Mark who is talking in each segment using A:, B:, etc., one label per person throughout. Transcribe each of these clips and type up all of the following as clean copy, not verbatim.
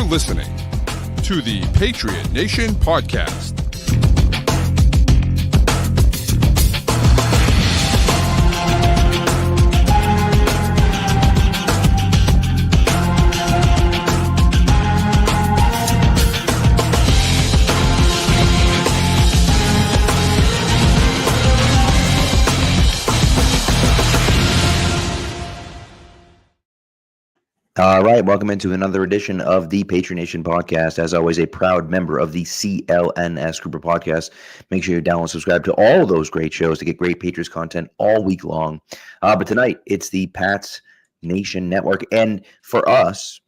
A: listening to the Patriot Nation Podcast.
B: All right, welcome into another edition of the Patriot Nation Podcast. As always, a proud member of the CLNS group of podcasts. Make sure you download and subscribe to all those great shows to get great Patriots content all week long. But tonight, it's the Pats Nation Network. And for us,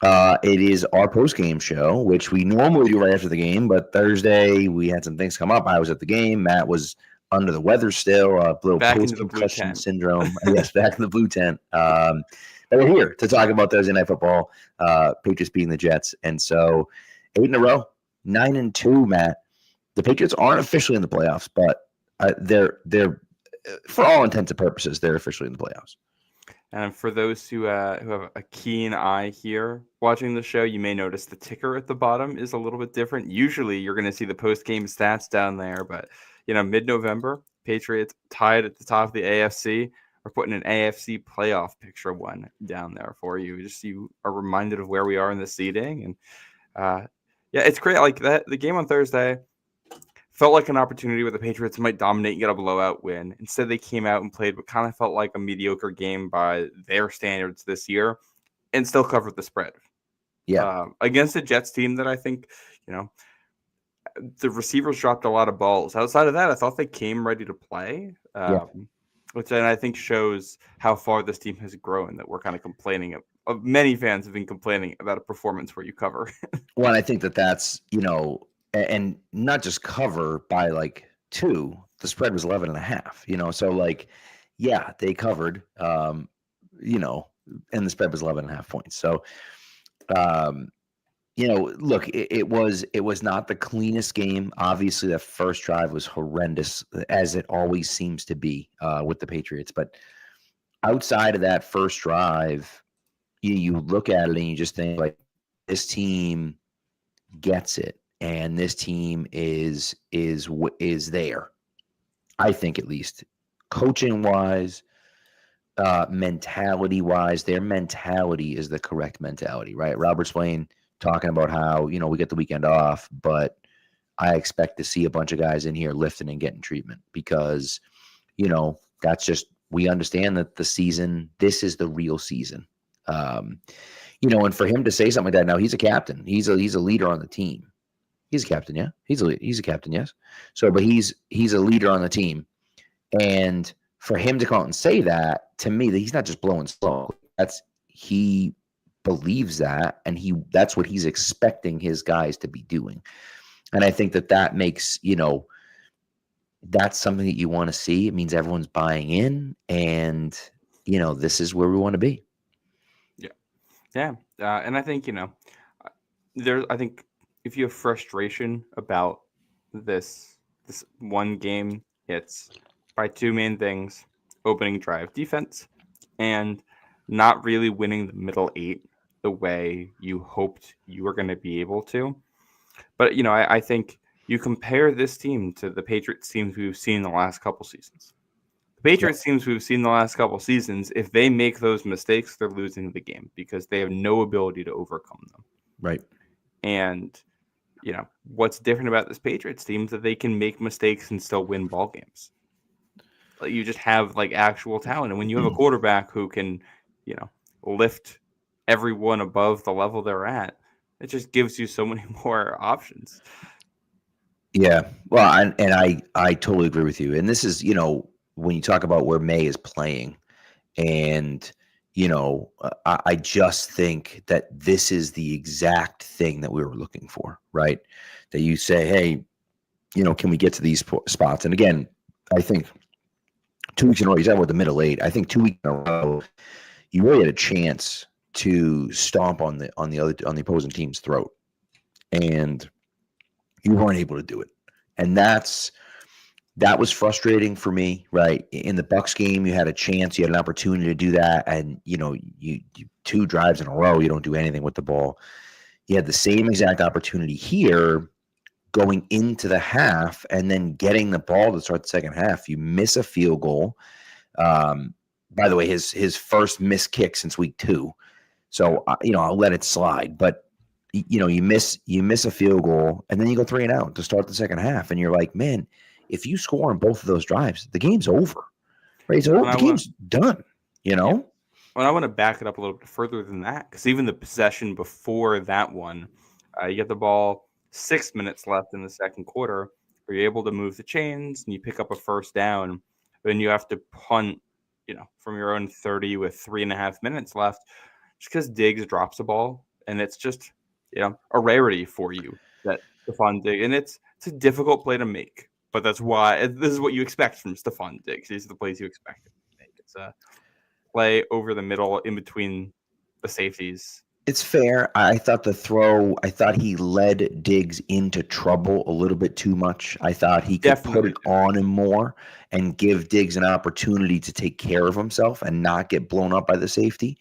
B: it is our postgame show, which we normally do right after the game. But Thursday, we had some things come up. I was at the game. Matt was under the weather still. A little post-concussion syndrome. Yes, back in the blue tent. And we're here to talk about Thursday Night Football, Patriots beating the Jets. And so 8 in a row, 9-2, Matt. The Patriots aren't officially in the playoffs, but they're for all intents and purposes, they're officially in the playoffs.
C: And for those who have a keen eye here watching the show, you may notice the ticker at the bottom is a little bit different. Usually you're going to see the post-game stats down there, but mid-November, Patriots tied at the top of the AFC. We're putting an AFC playoff picture one down there for you. Just so you are reminded of where we are in the seeding. And it's great. Like that, the game on Thursday felt like an opportunity where the Patriots might dominate and get a blowout win. Instead, they came out and played what kind of felt like a mediocre game by their standards this year and still covered the spread.
B: Yeah.
C: Against a Jets team that I think, the receivers dropped a lot of balls. Outside of that, I thought they came ready to play. Which then I think shows how far this team has grown, that we're kind of complaining of. Many fans have been complaining about a performance where you cover.
B: Well, I think that's, and not just cover by like 2, the spread was 11.5, so they covered, and the spread was 11.5 points. So, look, it was not the cleanest game. Obviously, the first drive was horrendous, as it always seems to be with the Patriots. But outside of that first drive, you look at it and you just think, like, this team gets it, and this team is there. I think, at least, coaching wise, mentality wise, their mentality is the correct mentality, right? Robert Swain talking about how, we get the weekend off, but I expect to see a bunch of guys in here lifting and getting treatment because, that's just, we understand that this is the real season. And for him to say something like that, now he's a captain. He's a leader on the team. He's a captain, yeah. He's a captain, yes. So, but he's a leader on the team. And for him to come out and say that, to me, that he's not just blowing smoke. He believes that, and that's what he's expecting his guys to be doing. And I think that makes, that's something that you want to see. It means everyone's buying in, and, this is where we want to be.
C: Yeah. And I think, I think if you have frustration about this one game, it's by 2 main things: opening drive defense and not really winning the middle 8 the way you hoped you were going to be able to. But, I think you compare this team to the Patriots teams we've seen the last couple seasons. The Patriots teams we've seen the last couple seasons, if they make those mistakes, they're losing the game because they have no ability to overcome them.
B: Right.
C: And, what's different about this Patriots team is that they can make mistakes and still win ball games. Like, you just have like actual talent. And when you have a quarterback who can, lift everyone above the level they're at, it just gives you so many more options.
B: Yeah. Well, and I totally agree with you. And this is, when you talk about where May is playing, and, I just think that this is the exact thing that we were looking for, right? That you say, hey, can we get to these spots? And again, I think 2 weeks in a row, you talk about the middle 8. I think 2 weeks in a row, you really had a chance to stomp on the opposing team's throat, and you weren't able to do it. And that was frustrating for me, right? In the Bucs game, you had a chance, you had an opportunity to do that, and you 2 drives in a row, you don't do anything with the ball. He had the same exact opportunity here going into the half and then getting the ball to start the second half. You miss a field goal. By the way, his first missed kick since week 2. So, I'll let it slide. But, you miss a field goal and then you go 3 and out to start the second half. And you're like, man, if you score on both of those drives, the game's over. Right? So the game's done,
C: Well, I want to back it up a little bit further than that, because even the possession before that one, you get the ball 6 minutes left in the second quarter, where you're able to move the chains and you pick up a first down. Then you have to punt, from your own 30 with 3.5 minutes left, just because Diggs drops the ball, and it's just, a rarity for you that Stephon Diggs, and it's a difficult play to make, but that's why this is what you expect from Stephon Diggs. These are the plays you expect him to make. It's a play over the middle in between the safeties.
B: It's fair. I thought he led Diggs into trouble a little bit too much. I thought he could put it on him more and give Diggs an opportunity to take care of himself and not get blown up by the safety.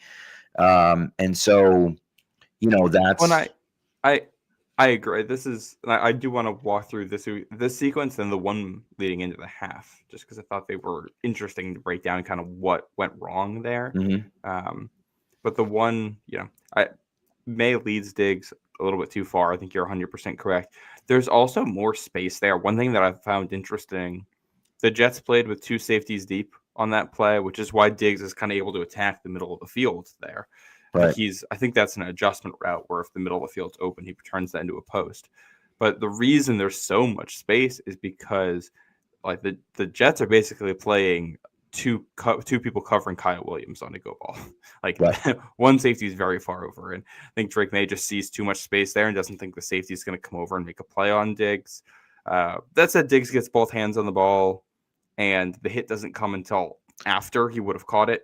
B: And so, that's
C: when I agree. I do want to walk through this sequence and the one leading into the half, just because I thought they were interesting to break down kind of what went wrong there.
B: Mm-hmm.
C: But the one, May leads Diggs a little bit too far. I think you're 100% correct. There's also more space there. One thing that I found interesting, the Jets played with 2 safeties deep on that play, which is why Diggs is kind of able to attack the middle of the field there.
B: Right.
C: I think that's an adjustment route where if the middle of the field's open, he turns that into a post. But the reason there's so much space is because like the Jets are basically playing two people covering Kyle Williams on a go ball. Like right. One safety is very far over, and I think Drake May just sees too much space there and doesn't think the safety is going to come over and make a play on Diggs. That said, Diggs gets both hands on the ball, and the hit doesn't come until after he would have caught it.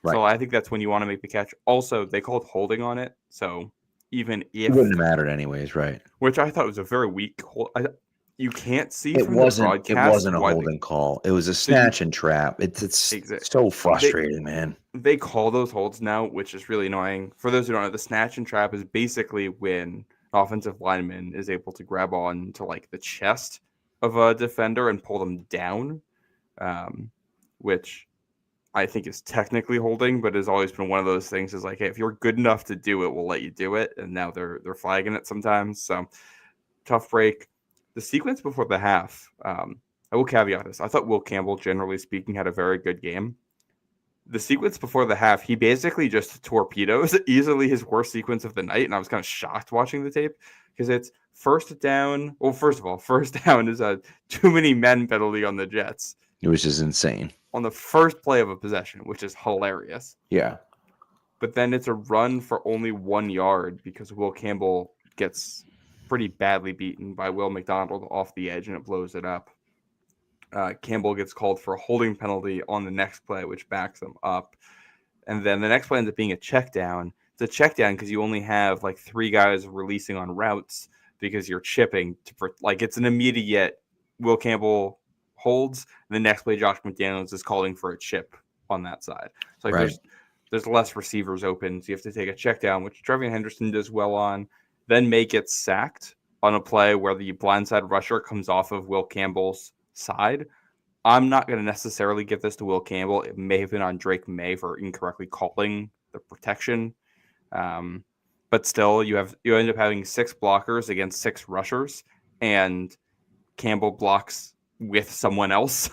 C: Right. So I think that's when you want to make the catch. Also, they called holding on it, so even if
B: it wouldn't have mattered anyways, right?
C: Which I thought was a very weak hold. You can't see
B: it
C: from
B: wasn't,
C: the broadcast.
B: It wasn't a holding call. It was a snatch and trap. It's exactly. So frustrating, man.
C: They call those holds now, which is really annoying. For those who don't know, the snatch and trap is basically when an offensive lineman is able to grab on to like the chest of a defender and pull them down, which I think is technically holding, but has always been one of those things is like, hey, if you're good enough to do it, we'll let you do it. And now they're flagging it sometimes. So tough break. The sequence before the half, I will caveat this. I thought Will Campbell, generally speaking, had a very good game. The sequence before the half, he basically just torpedoes easily his worst sequence of the night. And I was kind of shocked watching the tape because it's first down. Well, first of all, first down is a too many men penalty on the Jets.
B: Which is insane.
C: On the first play of a possession, which is hilarious.
B: Yeah.
C: But then it's a run for only 1 yard because Will Campbell gets pretty badly beaten by Will McDonald off the edge and it blows it up. Campbell gets called for a holding penalty on the next play, which backs them up. And then the next play ends up being a check down. It's a check down because you only have like 3 guys releasing on routes because you're chipping. It's an immediate Will Campbell holds. And the next play, Josh McDaniels is calling for a chip on that side. So right. There's less receivers open. So you have to take a check down, which Trevion Henderson does well on. Then May gets sacked on a play where the blindside rusher comes off of Will Campbell's side. I'm not going to necessarily give this to Will Campbell. It may have been on Drake May for incorrectly calling the protection. But still, you end up having 6 blockers against 6 rushers, and Campbell blocks with someone else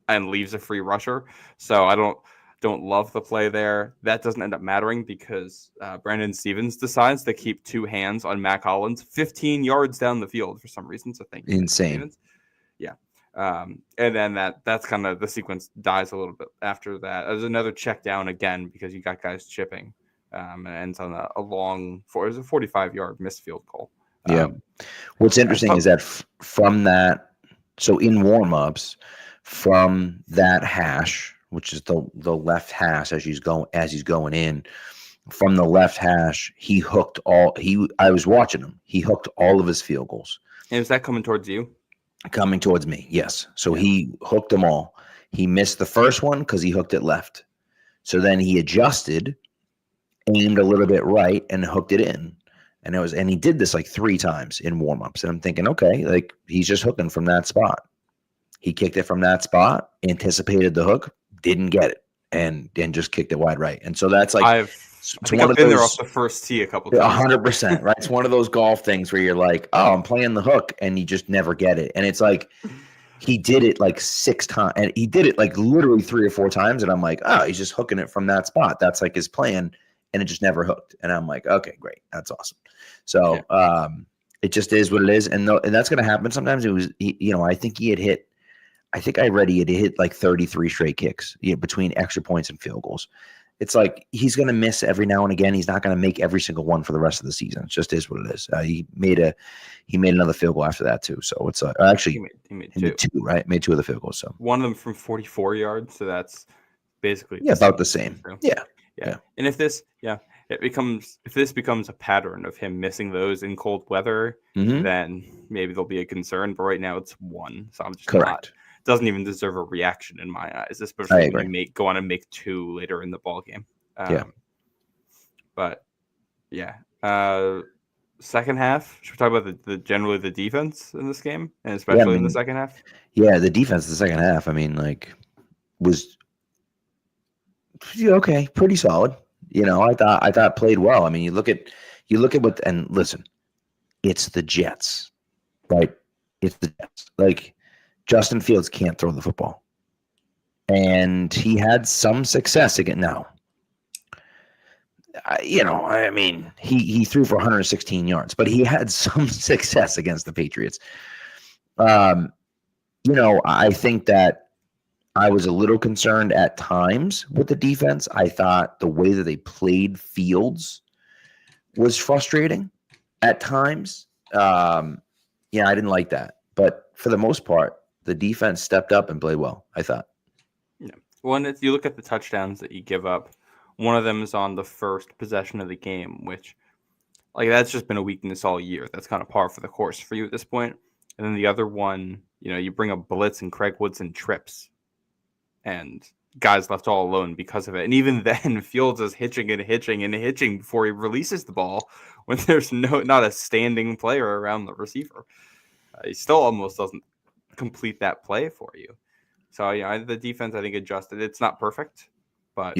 C: and leaves a free rusher. So I don't love the play there. That doesn't end up mattering because Brandon Stevens decides to keep 2 hands on Mac Hollins 15 yards down the field for some reason. So thank you.
B: Insane.
C: Stevens. Yeah. And then that's kind of the sequence dies a little bit after that. There's another check down again because you got guys chipping. And ends on a long, it was a 45-yard missed field goal.
B: Yeah. What's interesting is that from that, so in warmups, from that hash, which is the left hash as he's going in, from the left hash, I was watching him. He hooked all of his field goals.
C: And is that coming towards you?
B: Coming towards me, yes. So he hooked them all. He missed the first one because he hooked it left. So then he adjusted, aimed a little bit right, and hooked it in. And he did this like 3 times in warmups. And I'm thinking, okay, like he's just hooking from that spot. He kicked it from that spot, anticipated the hook, didn't get it, and just kicked it wide right. And so that's like
C: I think I've been there off the first tee a couple times.
B: 100%, right? It's one of those golf things where you're like, oh, I'm playing the hook, and you just never get it. And it's like he did it like 6 times, and he did it like literally 3 or 4 times, and I'm like, oh, he's just hooking it from that spot. That's like his plan, and it just never hooked. And I'm like, okay, great, that's awesome. So it just is what it is, and that's going to happen sometimes. It was, I think he had hit. I think I read he had hit like 33 straight kicks, between extra points and field goals. It's like he's going to miss every now and again. He's not going to make every single one for the rest of the season. It just is what it is. He made another field goal after that too. So it's actually
C: he made
B: 2, right? Made 2 of the field goals. So
C: one of them from 44 yards. So that's basically
B: about the same.
C: So,
B: yeah.
C: And if this becomes a pattern of him missing those in cold weather, then maybe there'll be a concern. But right now it's 1. So I'm just
B: correct.
C: Doesn't even deserve a reaction in my eyes, especially when you go on and make 2 later in the ball game. But second half. Should we talk about generally the defense in this game, and especially in the second half?
B: Yeah, the defense in the second half. I mean, like, was okay, pretty solid. I thought played well. I mean, you look at what, and listen, it's the Jets, right? It's the Jets. Like, Justin Fields can't throw the football. And he had some success again. Now, I mean, he threw for 116 yards, but he had some success against the Patriots. I think that I was a little concerned at times with the defense. I thought the way that they played Fields was frustrating at times. I didn't like that. But for the most part, the defense stepped up and played well, I thought.
C: Yeah. Well, if you look at the touchdowns that you give up, one of them is on the first possession of the game, which, like, that's just been a weakness all year. That's kind of par for the course for you at this point. And then the other one, you bring up blitz and Craig Woodson trips, and guys left all alone because of it. And even then, Fields is hitching before he releases the ball when there's not a standing player around the receiver. He still almost doesn't complete that play for you. So the defense, I think, adjusted. It's not perfect, but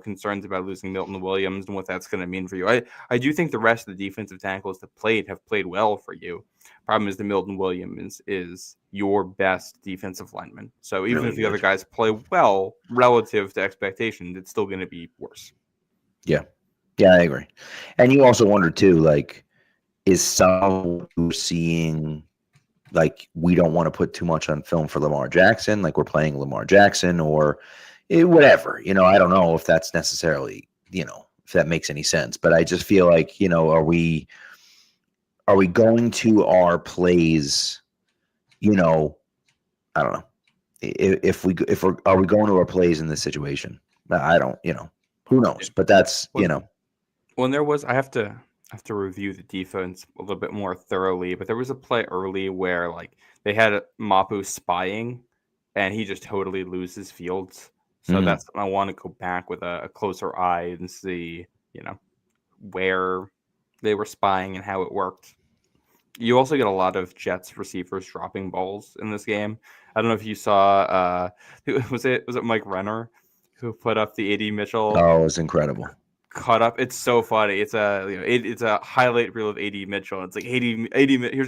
C: concerns about losing Milton Williams and what that's going to mean for you. I do think the rest of the defensive tackles that have played well for you. Problem is the Milton Williams is your best defensive lineman. So even if the other guys play well relative to expectations, it's still going to be worse.
B: Yeah, I agree. And you also wonder too, like, is some who's seeing, like, we don't want to put too much on film for Lamar Jackson, like we're playing Lamar Jackson or whatever. I don't know if that's necessarily, if that makes any sense. But I just feel like, are we going to our plays, I don't know. Are we going to our plays in this situation? I don't, who knows? But that's,
C: When there was, I have to review the defense a little bit more thoroughly, but there was a play early where, like, they had Mapu spying and he just totally loses Fields. So that's, I want to go back with a closer eye and see, where they were spying and how it worked. You also get a lot of Jets receivers dropping balls in this game. I don't know if you saw, was it Mike Renner who put up the A.D. Mitchell?
B: Oh, it was incredible.
C: Cut up. It's so funny. It's a highlight reel of A.D. Mitchell. It's like here's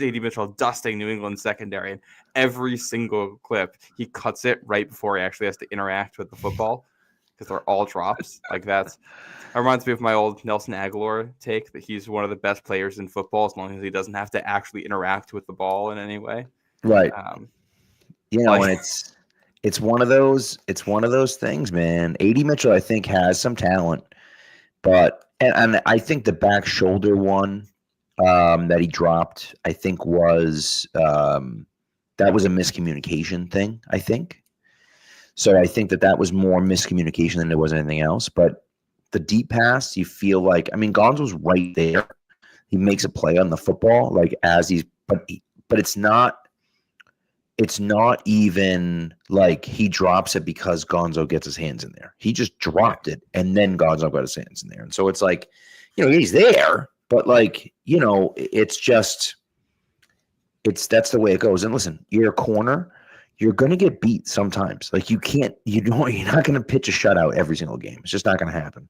C: A.D. Mitchell dusting New England secondary, and every single clip he cuts it right before he actually has to interact with the football because they're all drops. Like, that reminds me of my old Nelson Aguilar take that he's one of the best players in football as long as he doesn't have to actually interact with the ball in any way.
B: Right. And it's one of those things, man. A.D. Mitchell, I think, has some talent. But and I think the back shoulder one that he dropped, I think was that was a miscommunication thing, I think. So I think that was more miscommunication than there was anything else. But the deep pass, you feel like, I mean, Gonzo's right there. He makes a play on the football, like, as he's, but it's not even like he drops it because Gonzo gets his hands in there. He just dropped it, and then Gonzo got his hands in there. And so it's like, he's there, But like, it's just that's the way it goes. And listen, you're a corner, you're going to get beat sometimes. Like you're not going to pitch a shutout every single game. It's just not going to happen.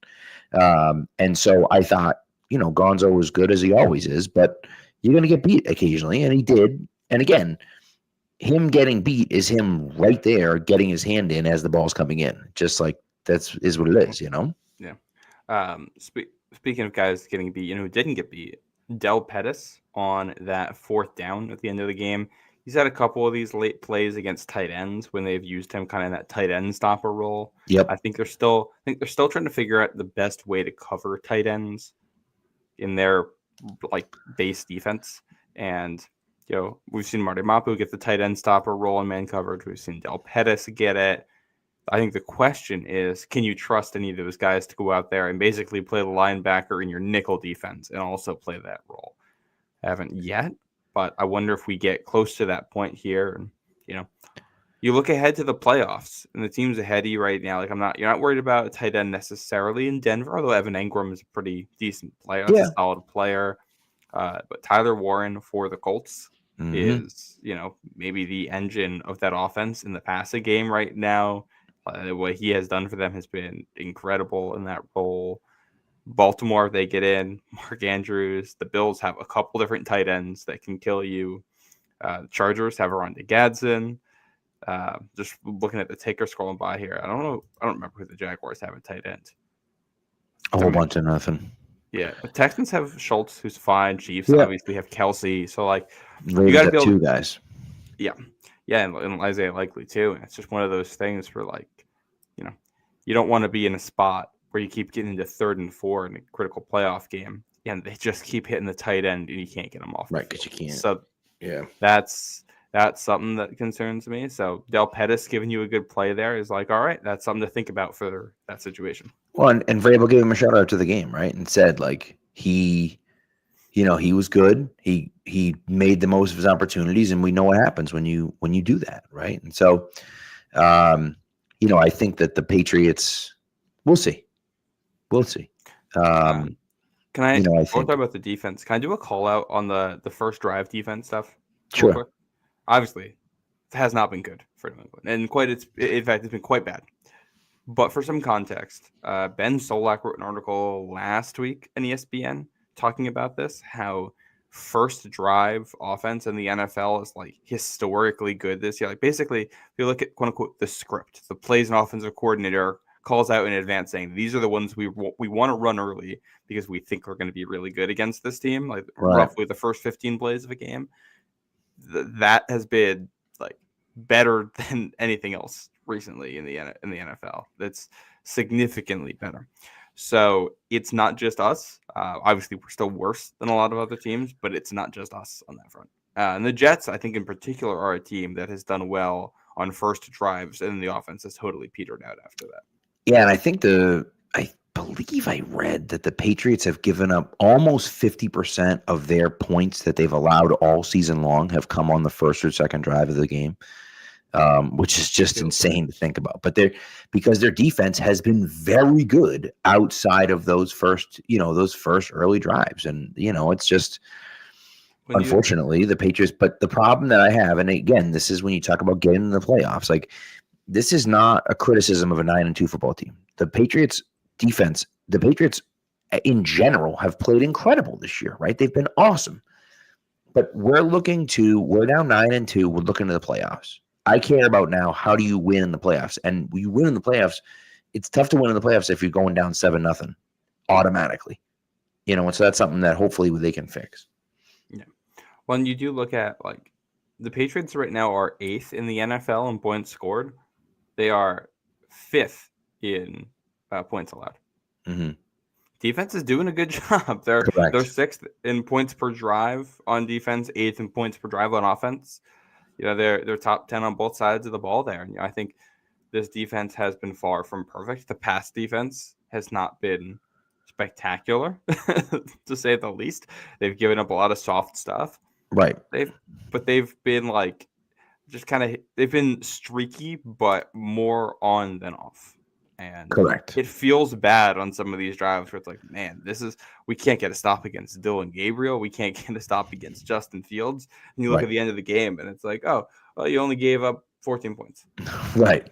B: And so I thought, Gonzo was good as he always is, but you're going to get beat occasionally. And he did. And again, him getting beat is him right there getting his hand in as the ball's coming in. Just like is what it is,
C: Yeah. Speaking of guys getting beat, who didn't get beat, Del Pettis on that fourth down at the end of the game. He's had a couple of these late plays against tight ends when they've used him kind of in that tight end stopper role.
B: Yep.
C: I think they're still trying to figure out the best way to cover tight ends in their like base defense. And we've seen Marty Mapu get the tight end stopper role in man coverage. We've seen Del Pettis get it. I think the question is, can you trust any of those guys to go out there and basically play the linebacker in your nickel defense and also play that role? I haven't yet, but I wonder if we get close to that point here. And, you look ahead to the playoffs and the teams ahead of you right now. Like you're not worried about a tight end necessarily in Denver, although Evan Engram is a pretty decent player. That's a solid player. But Tyler Warren for the Colts is, maybe the engine of that offense in the passing game right now. What he has done for them has been incredible in that role. Baltimore, they get in Mark Andrews. The Bills have a couple different tight ends that can kill you. The Chargers have Aranda Gadsden. Just looking at the ticker scrolling by here, I don't remember who the Jaguars have at tight end.
B: A whole bunch of nothing.
C: Yeah, the Texans have Schultz, who's fine. Chiefs obviously have Kelsey. So
B: you got to build 2 guys.
C: Yeah, and Isaiah Likely too. And it's just one of those things where you don't want to be in a spot where you keep getting into 3rd and 4 in a critical playoff game, and they just keep hitting the tight end and you can't get them off.
B: Right, because you can't.
C: So that's something that concerns me. So Del Pettis giving you a good play there is all right, that's something to think about for that situation.
B: Well, and Vrabel gave him a shout out to the game, right? And said he was good. He made the most of his opportunities, and we know what happens when you do that, right? And so, I think that the Patriots, we'll see.
C: Can I? We'll talk about the defense. Can I do a call out on the first drive defense stuff?
B: Sure.
C: Obviously, it has not been good for New England, and in fact, it's been quite bad. But for some context, Ben Solak wrote an article last week in ESPN talking about this, how first drive offense in the NFL is historically good this year. Basically, if you look at quote unquote the script, the plays an offensive coordinator calls out in advance saying these are the ones we want to run early because we think we're going to be really good against this team, roughly the first 15 plays of a game. That has been better than anything else recently in the NFL. That's significantly better. So it's not just us. Obviously, we're still worse than a lot of other teams, but it's not just us on that front. And the Jets, I think in particular, are a team that has done well on first drives, and the offense has totally petered out after that.
B: Yeah, and I think I believe I read that the Patriots have given up almost 50% of their points that they've allowed all season long have come on the first or second drive of the game. Which is just insane to think about. But because their defense has been very good outside of those first early drives. And, it's just, unfortunately, the Patriots. But the problem that I have, and again, this is when you talk about getting in the playoffs, this is not a criticism of a 9-2 football team. The Patriots defense, the Patriots in general have played incredible this year, right? They've been awesome. But we're now 9-2. We're looking to the playoffs. I care about now, how do you win in the playoffs? And when you win in the playoffs, it's tough to win in the playoffs if you're going down 7-0 automatically. And so that's something that hopefully they can fix.
C: Yeah. When you do look at the Patriots right now are 8th in the NFL in points scored. They are 5th in points allowed.
B: Mm-hmm.
C: Defense is doing a good job. They're 6th in points per drive on defense, 8th in points per drive on offense. They're top 10 on both sides of the ball there. And I think this defense has been far from perfect. The pass defense has not been spectacular, to say the least. They've given up a lot of soft stuff.
B: Right.
C: They've been they've been streaky, but more on than off. And
B: Correct.
C: it feels bad on some of these drives where it's like, man, we can't get a stop against Dylan Gabriel. We can't get a stop against Justin Fields. And you look
B: Right.
C: at the end of the game and it's like, oh, well, you only gave up 14 points.
B: Right.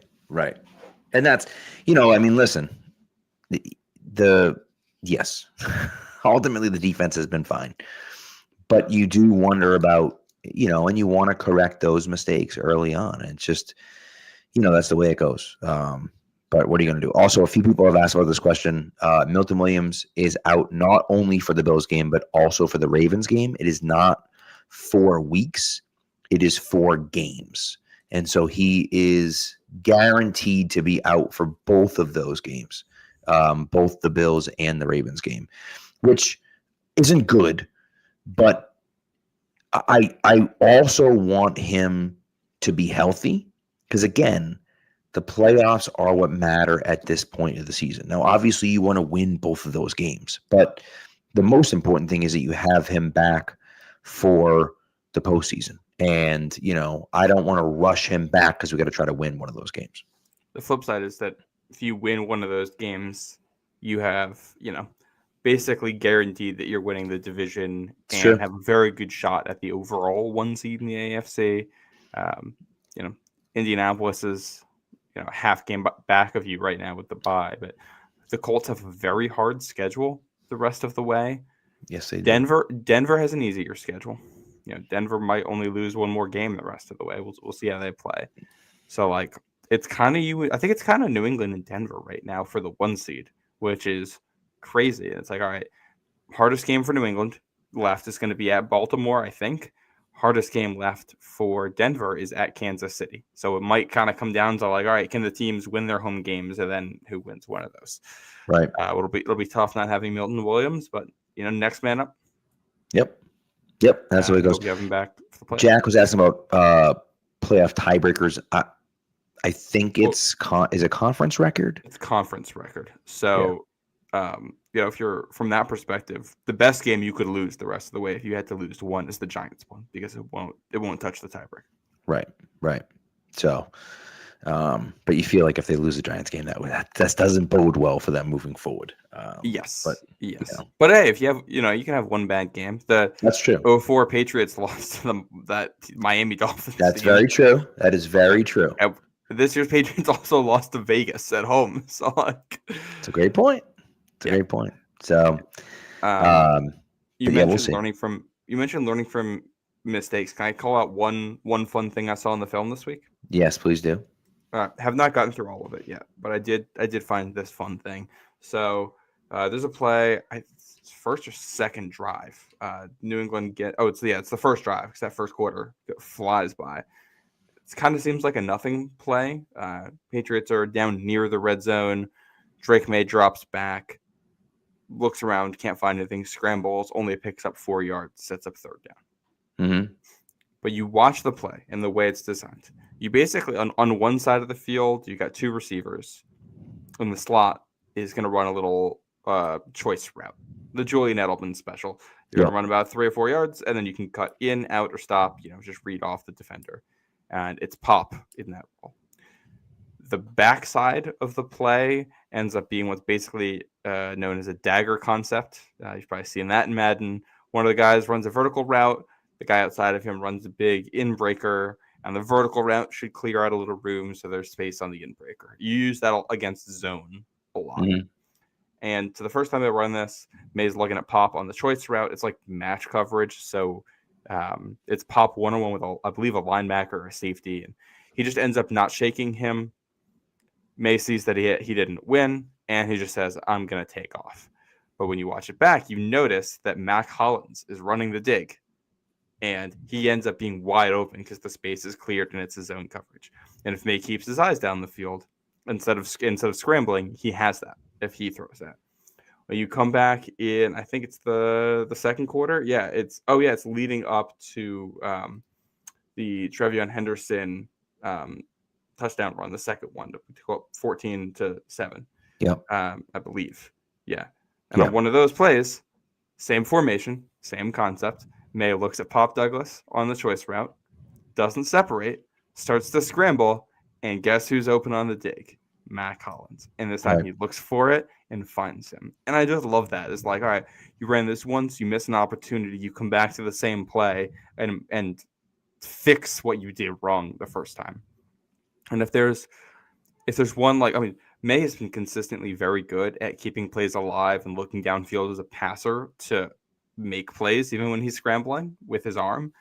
B: And that's, I mean, listen, yes, ultimately the defense has been fine, but you do wonder about, and you want to correct those mistakes early on. And it's just, that's the way it goes. But what are you going to do? Also, a few people have asked about this question. Milton Williams is out not only for the Bills game, but also for the Ravens game. It is not 4 weeks. It is 4 games. And so he is guaranteed to be out for both of those games, both the Bills and the Ravens game, which isn't good. But I also want him to be healthy because, again, the playoffs are what matter at this point of the season. Now, obviously, you want to win both of those games, but the most important thing is that you have him back for the postseason. And, I don't want to rush him back because we got to try to win one of those games.
C: The flip side is that if you win one of those games, you have, basically guaranteed that you're winning the division and have a very good shot at the overall 1 seed in the AFC. Indianapolis is, half game back of you right now with the bye, but the Colts have a very hard schedule the rest of the way.
B: Yes, they do.
C: Denver has an easier schedule. Denver might only lose one more game the rest of the way. We'll see how they play. So, it's kind of I think it's kind of New England and Denver right now for the 1 seed, which is crazy. It's like, all right, hardest game for New England left is going to be at Baltimore, I think. Hardest game left for Denver is at Kansas City. So it might kind of come down to all right, can the teams win their home games and then who wins one of those?
B: Right.
C: It'll be tough not having Milton Williams, but next man up.
B: Yep. That's the way it goes.
C: We have him back for the playoffs.
B: Jack was asking about playoff tiebreakers. I think is a conference record.
C: It's conference record. So, if you're from that perspective, the best game you could lose the rest of the way if you had to lose one is the Giants one because it won't touch the tiebreaker.
B: Right. So, but you feel like if they lose the Giants game, that doesn't bode well for them moving forward.
C: Yes.
B: But
C: But hey, if you have, you can have one bad game.
B: That's true.
C: 2004 Patriots lost to that Miami Dolphins.
B: That's very true. That is very true.
C: And this year's Patriots also lost to Vegas at home. So
B: it's a great point. Great point. So,
C: you mentioned learning from mistakes. Can I call out one fun thing I saw in the film this week?
B: Yes, please do.
C: Have not gotten through all of it yet, but I did find this fun thing. So there's a play, first or second drive. New England it's the first drive because that first quarter flies by. It kind of seems like a nothing play. Patriots are down near the red zone. Drake May drops back, looks around, can't find anything, scrambles, only picks up 4 yards, sets up third down.
B: Mm-hmm.
C: But you watch the play and the way it's designed. You basically, on one side of the field, you got 2 receivers. And the slot is going to run a little choice route. The Julian Edelman special. You're going to run about 3 or 4 yards, and then you can cut in, out, or stop, just read off the defender. And it's pop in that role. The backside of the play ends up being what's basically known as a dagger concept. You've probably seen that in Madden. One of the guys runs a vertical route. The guy outside of him runs a big in-breaker, and the vertical route should clear out a little room so there's space on the in-breaker. You use that against zone a lot. Mm-hmm. And to the first time they run this, May's looking at pop on the choice route. It's like match coverage, so it's pop one-on-one with, I believe, a linebacker or a safety, and he just ends up not shaking him. May sees that he didn't win, and he just says, I'm going to take off. But when you watch it back, you notice that Mac Hollins is running the dig, and he ends up being wide open because the space is cleared and it's his zone coverage. And if May keeps his eyes down the field, instead of scrambling, he has that if he throws that. When you come back in, I think it's the second quarter. Yeah, it's leading up to the Trevion Henderson touchdown run, the second one to go up 14-7.
B: Yeah,
C: I believe. Yeah, and on one of those plays, same formation, same concept. May looks at Pop Douglas on the choice route, doesn't separate, starts to scramble, and guess who's open on the dig? Mac Hollins. And this time he looks for it and finds him. And I just love that. It's like, all right, you ran this once, you miss an opportunity, you come back to the same play and fix what you did wrong the first time. And if there's one, like, I mean, May has been consistently very good at keeping plays alive and looking downfield as a passer to make plays, even when he's scrambling with his arm.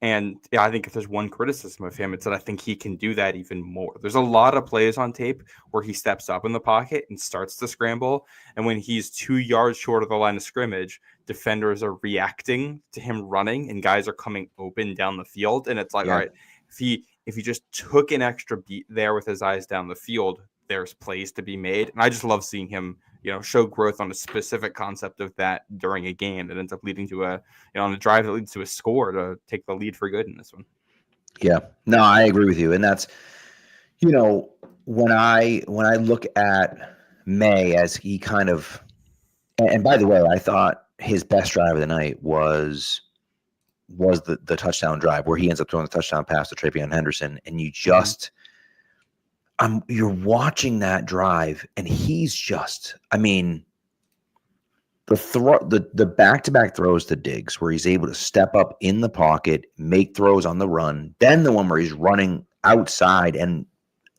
C: And yeah, I think if there's one criticism of him, it's that I think he can do that even more. There's a lot of plays on tape where he steps up in the pocket and starts to scramble. And when he's 2 yards short of the line of scrimmage, defenders are reacting to him running and guys are coming open down the field. And it's like, all right, if he just took an extra beat there with his eyes down the field, there's plays to be made. And I just love seeing him, show growth on a specific concept of that during a game that ends up leading to on a drive that leads to a score to take the lead for good in this one.
B: Yeah, no, I agree with you. And that's, when I look at May as he kind of, and by the way, I thought his best drive of the night was the touchdown drive where he ends up throwing the touchdown pass to Travion Henderson. And you just, you're watching that drive and he's just, the back-to-back throws to Diggs where he's able to step up in the pocket, make throws on the run, then the one where he's running outside and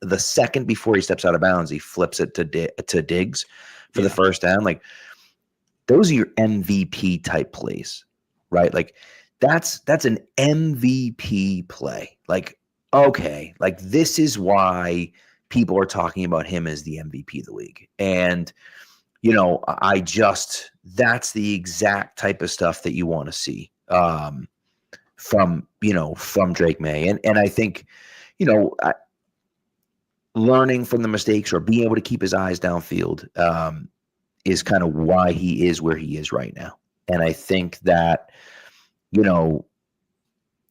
B: the second before he steps out of bounds, he flips it to Diggs for the first down. Like, those are your MVP type plays, right? Like, that's an MVP play. Like, okay, like this is why people are talking about him as the MVP of the league. And, that's the exact type of stuff that you want to see from Drake May. And I think, learning from the mistakes or being able to keep his eyes downfield is kind of why he is where he is right now. And I think that,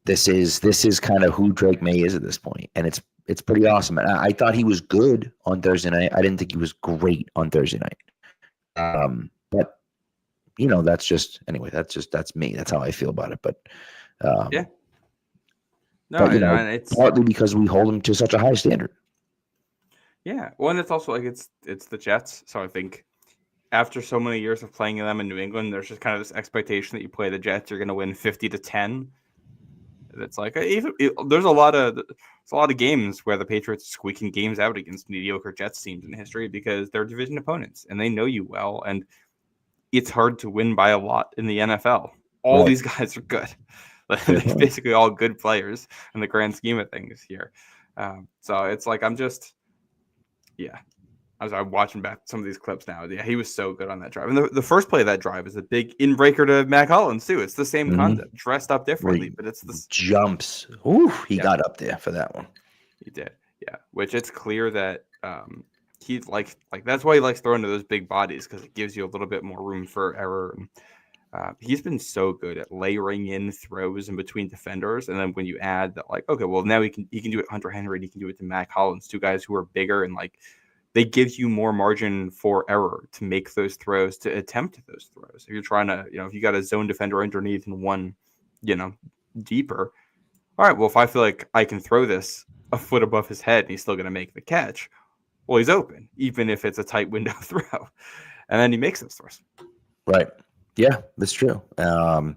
B: this is kind of who Drake May is at this point. And it's pretty awesome. And I thought he was good on Thursday night. I didn't think he was great on Thursday night. But that's me. That's how I feel about it. But
C: yeah. No,
B: but,
C: it's
B: partly because we hold him to such a high standard.
C: Yeah. Well, and it's also like it's the Jets. So I think after so many years of playing them in New England, there's just kind of this expectation that you play the Jets, you're going to win 50-10. It's like there's a lot of games where the Patriots are squeaking games out against mediocre Jets teams in history because they're division opponents and they know you well, and it's hard to win by a lot in the NFL. All these guys are good. They're basically all good players in the grand scheme of things here. So it's like I'm watching back some of these clips now. Yeah, he was so good on that drive. And the first play of that drive is a big in-breaker to Mac Hollins, too. It's the same concept, dressed up differently, but it's the
B: jumps. Ooh, he got up there for that one.
C: He did, yeah. Which it's clear that he's like that's why he likes throwing to those big bodies, because it gives you a little bit more room for error. He's been so good at layering in throws in between defenders, and then when you add that, like, okay, well now he can do it to Hunter Henry, and he can do it to Mac Hollins, two guys who are bigger and like. They give you more margin for error to make those throws, to attempt those throws. If you're trying to, if you got a zone defender underneath and one, deeper. All right, well, if I feel like I can throw this a foot above his head and he's still going to make the catch, well, he's open, even if it's a tight window throw. And then he makes those throws.
B: Right. Yeah, that's true. I'm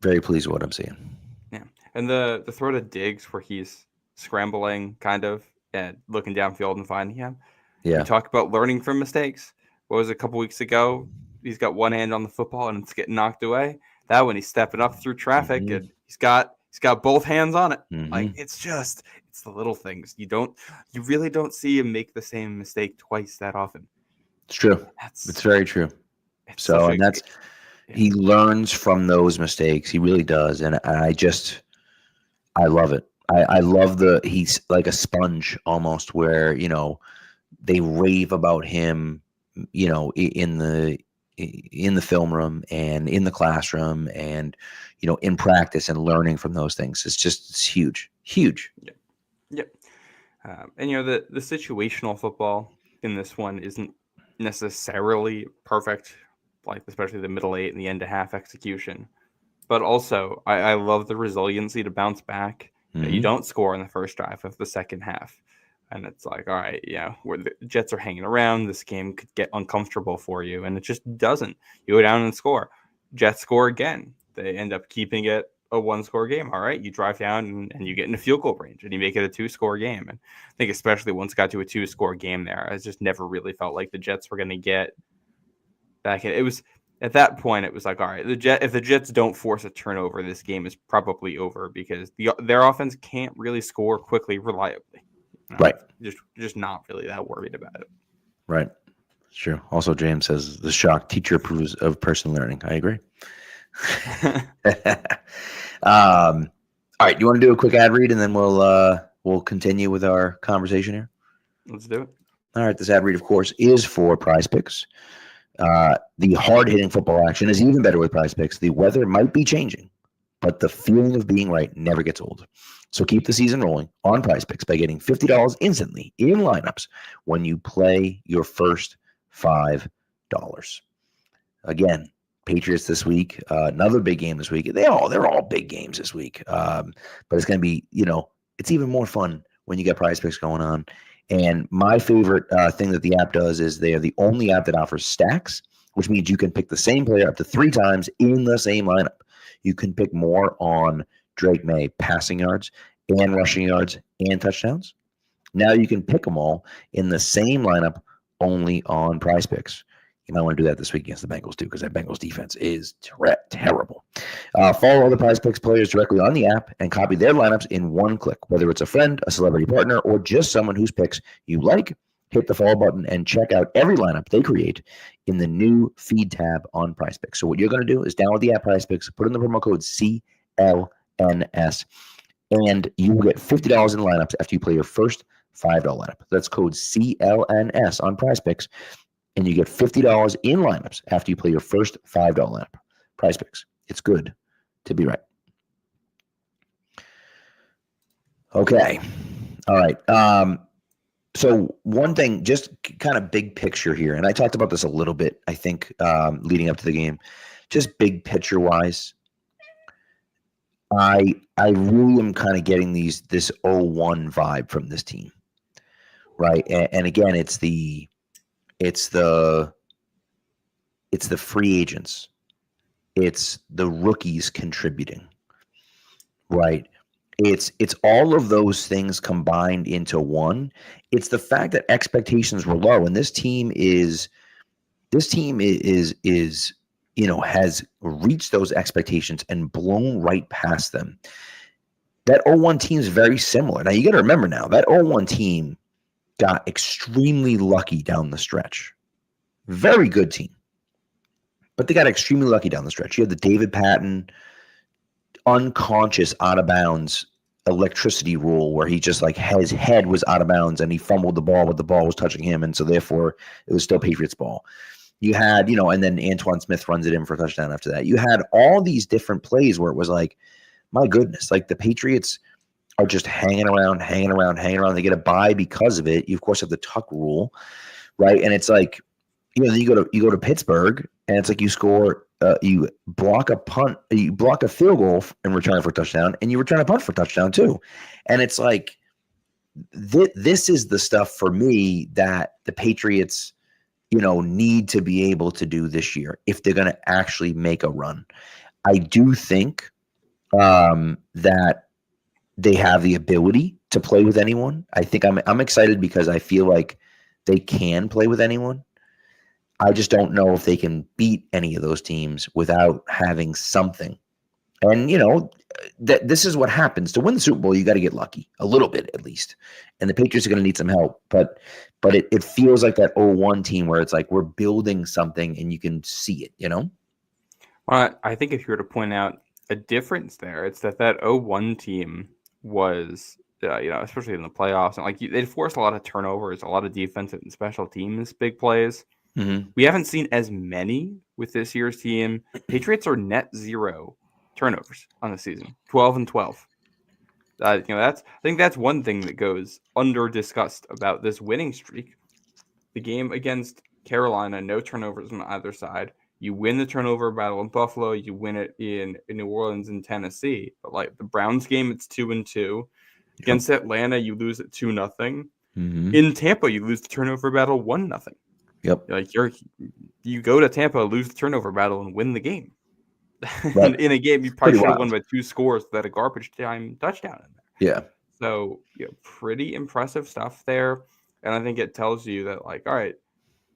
B: very pleased with what I'm seeing.
C: Yeah. And the throw to Diggs where he's scrambling kind of, and looking downfield and finding him.
B: Yeah.
C: We talk about learning from mistakes. What was it, a couple weeks ago? He's got one hand on the football and it's getting knocked away. That one, he's stepping up through traffic and he's got both hands on it. Like it's the little things. You really don't see him make the same mistake twice that often.
B: It's true. It's very true. He learns from those mistakes. He really does. And I love it. I love he's like a sponge almost, where, they rave about him, in the film room and in the classroom and, in practice, and learning from those things. It's huge.
C: Yeah. Yep. And, the situational football in this one isn't necessarily perfect, like especially the middle eight and the end of half execution. But also, I love the resiliency to bounce back. You don't score in the first drive of the second half. And it's like, all right, where the Jets are hanging around, this game could get uncomfortable for you. And it just doesn't. You go down and score. Jets score again. They end up keeping it a 1-score game. All right, you drive down and you get in a field goal range and you make it a 2-score game. And I think especially once it got to a 2-score game there, I just never really felt like the Jets were going to get back in. It was at that point, it was like, all right, if the Jets don't force a turnover, this game is probably over because their offense can't really score quickly, reliably.
B: Right.
C: Just not really that worried about it.
B: Right. It's true. Also, James says the shock teacher approves of personal learning. I agree. All right. You want to do a quick ad read and then we'll continue with our conversation here?
C: Let's do it.
B: All right. This ad read, of course, is for Prize Picks. The hard-hitting football action is even better with Prize Picks. The weather might be changing, but the feeling of being right never gets old. So keep the season rolling on Prize Picks by getting $50 instantly in lineups when you play your first $5. Again, Patriots this week, another big game this week. They're all big games this week. But it's going to be, it's even more fun when you get Prize Picks going on. And my favorite thing that the app does is they are the only app that offers stacks, which means you can pick the same player up to 3 times in the same lineup. You can pick more on Drake May passing yards and rushing yards and touchdowns. Now you can pick them all in the same lineup only on Prize Picks. You might want to do that this week against the Bengals too, because that Bengals defense is terrible. Follow all the Prize Picks players directly on the app and copy their lineups in one click. Whether it's a friend, a celebrity partner, or just someone whose picks you like, hit the follow button and check out every lineup they create in the new feed tab on Prize Picks. So what you're going to do is download the app Prize Picks, put in the promo code CLNS, and you will get $50 in lineups after you play your first $5 lineup. That's code CLNS on Prize Picks. And you get $50 in lineups after you play your first $5 lineup. Prize Picks. It's good to be right. Okay. All right. So one thing, just kind of big picture here, and I talked about this a little bit, I think, leading up to the game. Just big picture wise, I really am kind of getting this 0-1 vibe from this team, right? And again, it's the free agents. It's the rookies contributing, right? It's all of those things combined into one. It's the fact that expectations were low, and this team is has reached those expectations and blown right past them. That 0-1 team is very similar. Now you got to remember now that 0-1 team got extremely lucky down the stretch. Very good team. But they got extremely lucky down the stretch. You had the David Patton unconscious out of bounds electricity rule where he just his head was out of bounds and he fumbled the ball, but the ball was touching him. And so therefore it was still Patriots ball. You had, and then Antoine Smith runs it in for a touchdown after that. You had all these different plays where it was my goodness, the Patriots are just hanging around. They get a bye because of it. You of course have the tuck rule, right? And it's then you go to Pittsburgh, and it's you score, you block a punt, you block a field goal in return for a touchdown, and you return a punt for a touchdown too. And it's this is the stuff for me that the Patriots, need to be able to do this year if they're going to actually make a run. I do think that they have the ability to play with anyone. I think I'm excited because I feel like they can play with anyone. I just don't know if they can beat any of those teams without having something. And, this is what happens. To win the Super Bowl, you got to get lucky a little bit at least. And the Patriots are going to need some help. But it feels like that 0-1 team where it's we're building something and you can see it,
C: Well, I think if you were to point out a difference there, it's that 0-1 team was, especially in the playoffs, and they'd forced a lot of turnovers, a lot of defensive and special teams, big plays.
B: Mm-hmm.
C: We haven't seen as many with this year's team. Patriots are net 0 turnovers on the season, 12-12. I think that's one thing that goes under discussed about this winning streak. The game against Carolina, no turnovers on either side. You win the turnover battle in Buffalo. You win it in New Orleans and Tennessee. But the Browns game, it's 2-2. Against Atlanta, you lose at 2-0. In Tampa, you lose the turnover battle 1-0.
B: Yep.
C: Like you go to Tampa, lose the turnover battle, and win the game.
B: Right.
C: In a game you probably
B: Pretty
C: should have
B: wild.
C: won by 2 scores without a garbage time touchdown in there.
B: Yeah.
C: So, pretty impressive stuff there. And I think it tells you that, like, all right,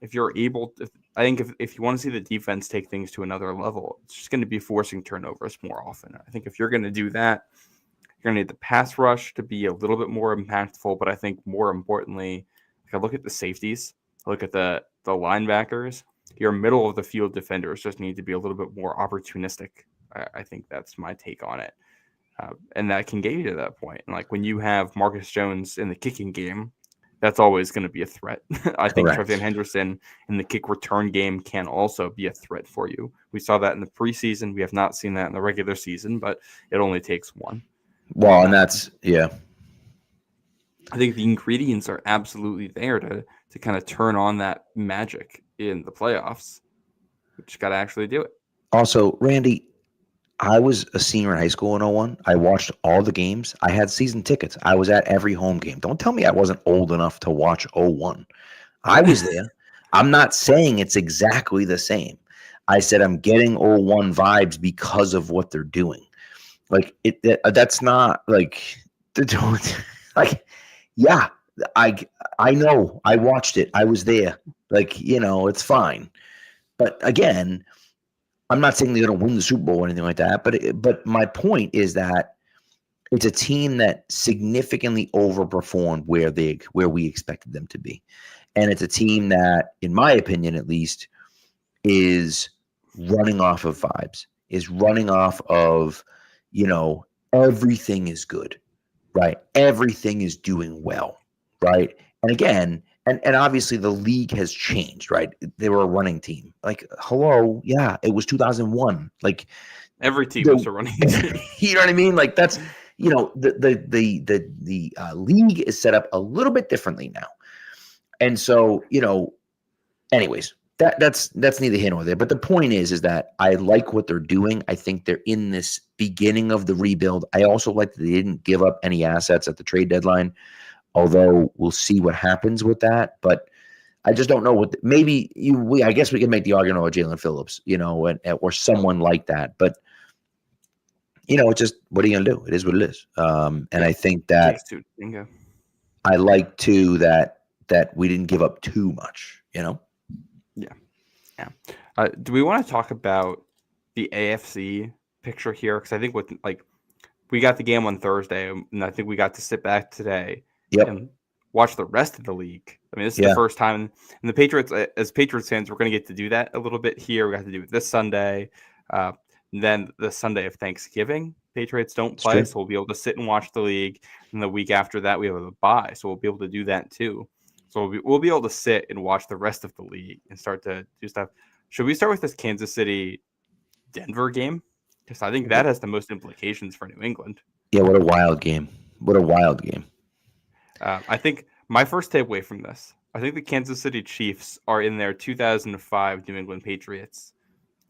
C: if you're able to, I think if you want to see the defense take things to another level, it's just going to be forcing turnovers more often. I think if you're going to do that, you're going to need the pass rush to be a little bit more impactful. But I think more importantly, like, I look at the safeties, I look at the linebackers. Your middle of the field defenders just need to be a little bit more opportunistic. I think that's my take on it. And that can get you to that point. And like when you have Marcus Jones in the kicking game, that's always going to be a threat. I think
B: Correct.
C: Trevian Henderson in the kick return game can also be a threat for you. We saw that in the preseason. We have not seen that in the regular season, but it only takes one.
B: Well, and that's, yeah.
C: I think the ingredients are absolutely there to kind of turn on that magic in the playoffs. We just got to actually do it.
B: Also, Randy, I was a senior in high school in 01. I watched all the games. I had season tickets. I was at every home game. Don't tell me I wasn't old enough to watch 01. I was there. I'm not saying it's exactly the same. I said I'm getting 01 vibes because of what they're doing. Like that's not like like yeah, I know. I watched it. I was there. Like, it's fine. But again, I'm not saying they're going to win the Super Bowl or anything like that, but my point is that it's a team that significantly overperformed where we expected them to be. And it's a team that, in my opinion at least, is running off of vibes, is running off of, everything is good, right? Everything is doing well, right? And again, and obviously the league has changed, right? They were a running team. Like, hello, yeah, it was 2001. Like
C: every team was a running team.
B: You know what I mean? Like that's, the league is set up a little bit differently now. And so, anyways, that's neither here nor there. But the point is that I like what they're doing. I think they're in this beginning of the rebuild. I also like that they didn't give up any assets at the trade deadline. Although we'll see what happens with that, but I just don't know what. I guess we can make the argument about Jalen Phillips, or someone like that. But it's just, what are you gonna do? It is what it is. And I think that I like too that we didn't give up too much.
C: Yeah. Do we want to talk about the AFC picture here? Because I think we got the game on Thursday, and I think we got to sit back today.
B: Yep.
C: And watch the rest of the league. I mean, this is the first time, and the Patriots, as Patriots fans, we're going to get to do that a little bit here. We got to do it this Sunday, then the Sunday of Thanksgiving. Patriots don't play, so we'll be able to sit and watch the league. And the week after that, we have a bye, so we'll be able to do that too. So we'll be able to sit and watch the rest of the league and start to do stuff. Should we start with this Kansas City-Denver game? Because I think that has the most implications for New England.
B: Yeah, what a wild game. What a wild game.
C: I think my first takeaway from this, I think the Kansas City Chiefs are in their 2005 New England Patriots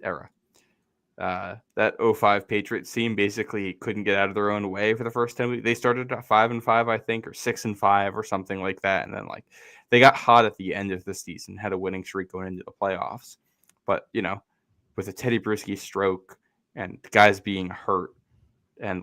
C: era. That 05 Patriots team basically couldn't get out of their own way for the first 10 weeks. They started at 5-5, I think, or 6-5 or something like that. And then they got hot at the end of the season, had a winning streak going into the playoffs. But, with a Teddy Bruschi stroke and the guys being hurt and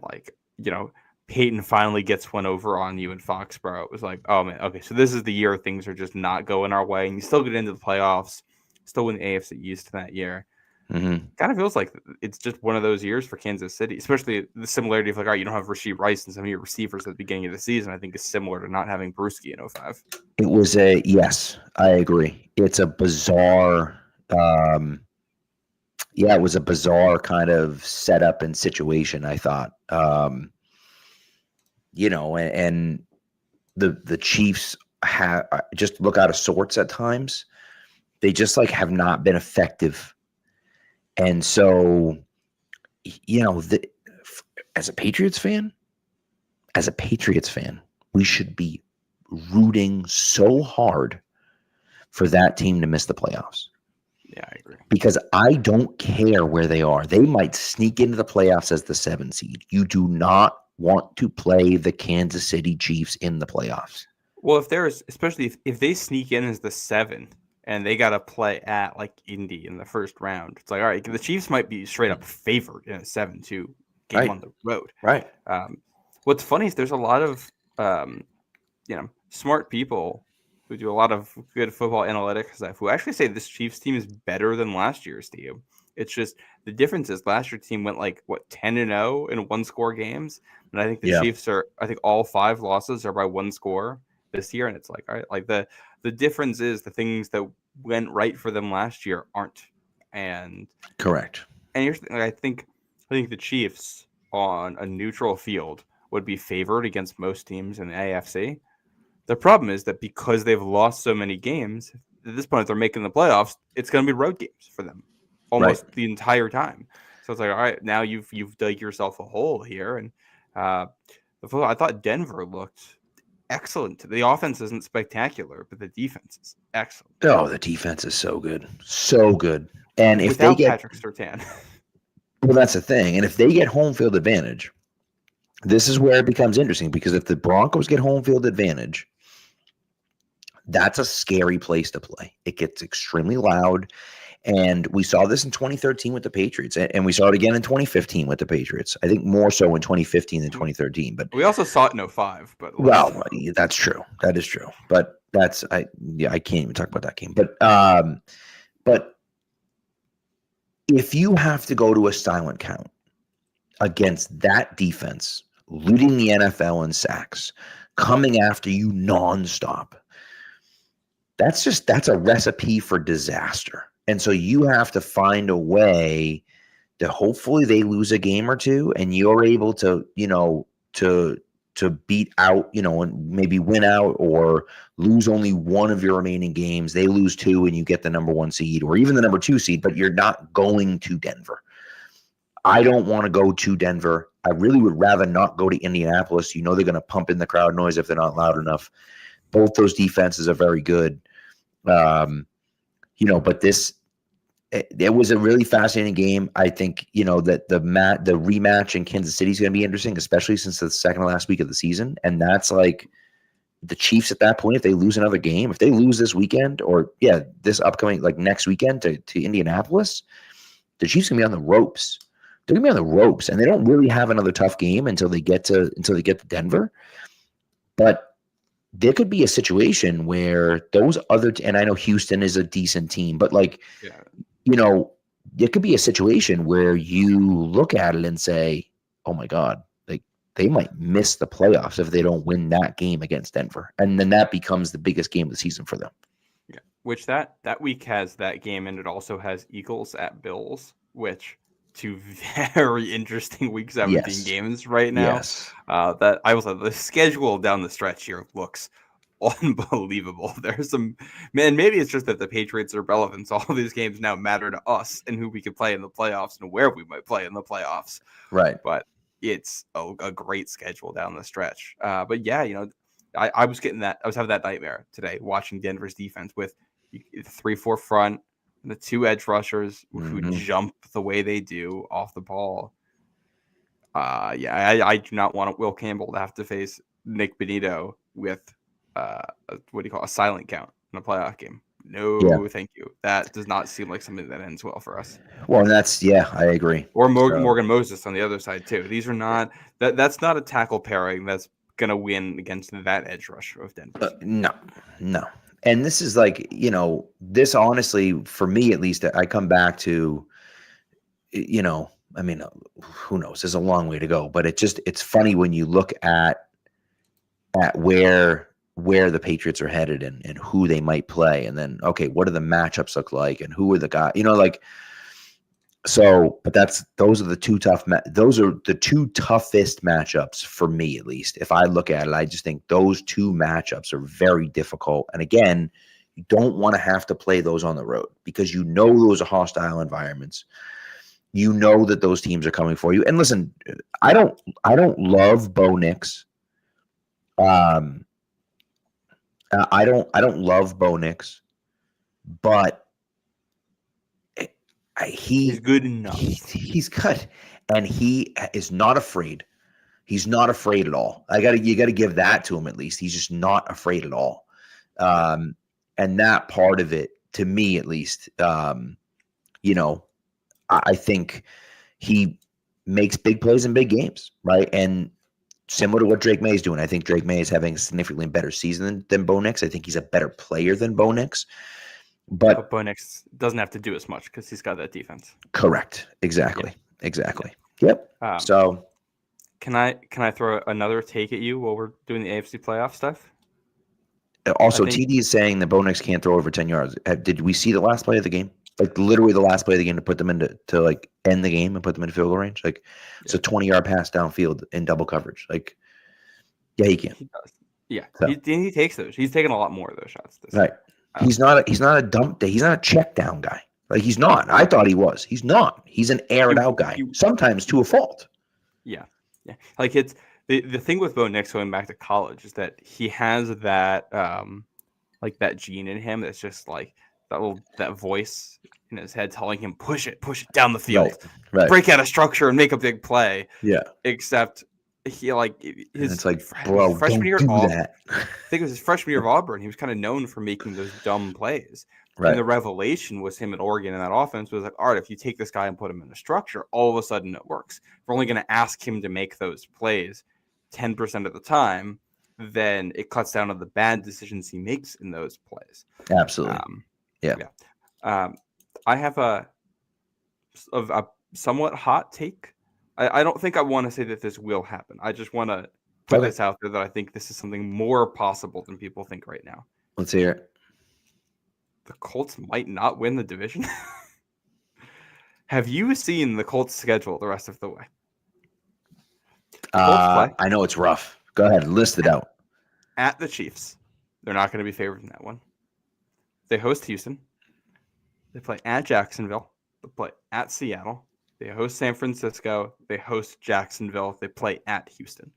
C: Peyton finally gets one over on you in Foxborough. It was like, oh man, okay, so this is the year things are just not going our way, and you still get into the playoffs, still win the AFC East that year.
B: Mm-hmm.
C: Kind of feels like it's just one of those years for Kansas City, especially the similarity of all right, you don't have Rashee Rice and some of your receivers at the beginning of the season. I think is similar to not having Bruschi in 05.
B: It was yes, I agree. It's a bizarre. It was a bizarre kind of setup and situation, I thought. And the Chiefs just look out of sorts at times. They just have not been effective. And so, as a Patriots fan, we should be rooting so hard for that team to miss the playoffs.
C: Yeah, I agree.
B: Because I don't care where they are. They might sneak into the playoffs as the 7 seed. You do not want to play the Kansas City Chiefs in the playoffs.
C: Well, if there's, especially if they sneak in as the 7 and they got to play at like Indy in the first round, it's like, all right, the Chiefs might be straight up favored in a 7-2 game
B: Right.
C: on the road.
B: Right.
C: What's funny is there's a lot of, smart people who do a lot of good football analytics stuff who actually say this Chiefs team is better than last year's team. It's just the difference is last year's team went like 10-0 in 1-score games, and I think the
B: Yeah.
C: Chiefs are. I think all 5 losses are by 1 score this year, and it's like, all right, like the difference is the things that went right for them last year aren't, and
B: Correct.
C: here's the thing, I think the Chiefs on a neutral field would be favored against most teams in the AFC. The problem is that because they've lost so many games, at this point, if they're making the playoffs, it's going to be road games for them almost the entire time. So it's like, all right, now you've dug yourself a hole here. And I thought Denver looked excellent. The offense isn't spectacular, but the defense is excellent.
B: Oh, the defense is so good. So good. And if
C: without
B: they get
C: Patrick Surtain.
B: Well, that's the thing. And if they get home field advantage, this is where it becomes interesting, because if the Broncos get home field advantage, that's a scary place to play. It gets extremely loud. And we saw this in 2013 with the Patriots, and we saw it again in 2015 with the Patriots. I think more so in 2015 than 2013. But
C: we also saw it in 2005. But
B: well, that's true. That is true. But I can't even talk about that game. But if you have to go to a silent count against that defense, leading the NFL in sacks, coming after you nonstop, that's a recipe for disaster. And so you have to find a way to hopefully they lose a game or two, and you're able to, to beat out, and maybe win out or lose only one of your remaining games. They lose 2 and you get the number 1 seed or even the number 2 seed, but you're not going to Denver. I don't want to go to Denver. I really would rather not go to Indianapolis. They're going to pump in the crowd noise if they're not loud enough. Both those defenses are very good. But it was a really fascinating game. I think, that the rematch in Kansas City is going to be interesting, especially since it's the second to last week of the season. And that's like the Chiefs at that point, if they lose another game, if they lose this weekend or this upcoming, like next weekend to Indianapolis, the Chiefs are going to be on the ropes. They're going to be on the ropes, and they don't really have another tough game until they get to Denver. But there could be a situation where those other and I know Houston is a decent team, but there could be a situation where you look at it and say, "Oh my God, like they might miss the playoffs if they don't win that game against Denver," and then that becomes the biggest game of the season for them.
C: Yeah, which that week has that game, and it also has Eagles at Bills, which 2 very interesting Week 17 games right now.
B: Yes.
C: That I will say the schedule down the stretch here looks unbelievable. There's some maybe it's just that the Patriots are relevant, so all these games now matter to us and who we can play in the playoffs and where we might play in the playoffs.
B: Right.
C: But it's a great schedule down the stretch. But yeah, I was having that nightmare today watching Denver's defense with 3-4 front, the 2 edge rushers who jump the way they do off the ball. I do not want Will Campbell to have to face Nick Benito with a silent count in a playoff game. No, thank you. That does not seem like something that ends well for us.
B: Well, and I agree.
C: Or Morgan Moses on the other side too. These are not that's not a tackle pairing that's gonna win against that edge rush of Denver.
B: No. And this is like, this honestly, for me at least, I come back to, who knows? There's a long way to go, but it's funny when you look at where the Patriots are headed and who they might play, and then what do the matchups look like, and who are the guys? But those are the 2 toughest matchups for me, at least. If I look at it, I just think those 2 matchups are very difficult. And again, you don't want to have to play those on the road because those are hostile environments. That those teams are coming for you. And listen, I don't love Bo Nix. I don't love Bo Nix, but he's
C: good enough.
B: He's good, and he is not afraid. He's not afraid at all. You gotta give that to him at least. He's just not afraid at all. And that part of it, to me at least, you know, I think he makes big plays in big games, right? And similar to what Drake May is doing, I think Drake May is having a significantly better season than Bo Nix. I think he's a better player than Bo Nix. But
C: Bo Nix doesn't have to do as much because he's got that defense.
B: Correct. Exactly. Yeah. Exactly. Yep. So
C: can I throw another take at you while we're doing the AFC playoff stuff?
B: Also, TD is saying that Bo Nix can't throw over 10 yards. Did we see the last play of the game? Like literally the last play of the game to put them into like end the game and put them into field goal range. Like it's a 20-yard pass downfield in double coverage. Like, yeah, he can.
C: He does. Yeah, so. He takes those. He's taken a lot more of those shots.
B: Right. He's not a dump day. He's not a check down guy. Like he's not. I thought he was. He's not. He's an air it out guy. Sometimes to a fault.
C: Yeah. Yeah. Like it's the thing with Bo Nix going back to college is that he has that like that gene in him that's just like that voice in his head telling him push it down the field,
B: right.
C: Break out of structure and make a big play.
B: Yeah.
C: Except he
B: it's like, bro, freshman year of Auburn.
C: I think it was his freshman year of Auburn. He was kind of known for making those dumb plays.
B: Right.
C: And the revelation was him at Oregon in that offense was like, all right, if you take this guy and put him in a structure, all of a sudden it works. If we're only going to ask him to make those plays 10% of the time, then it cuts down on the bad decisions he makes in those plays.
B: Absolutely. Yeah.
C: I have a somewhat hot take. I don't think I want to say that this will happen. I just want to put this out there that I think this is something more possible than people think right now.
B: Let's hear it.
C: The Colts might not win the division. Have you seen the Colts schedule the rest of the way?
B: I know it's rough. Go ahead. List it out.
C: At the Chiefs. They're not going to be favored in that one. They host Houston. They play at Jacksonville. They play at Seattle. They host San Francisco. They host Jacksonville. They play at Houston.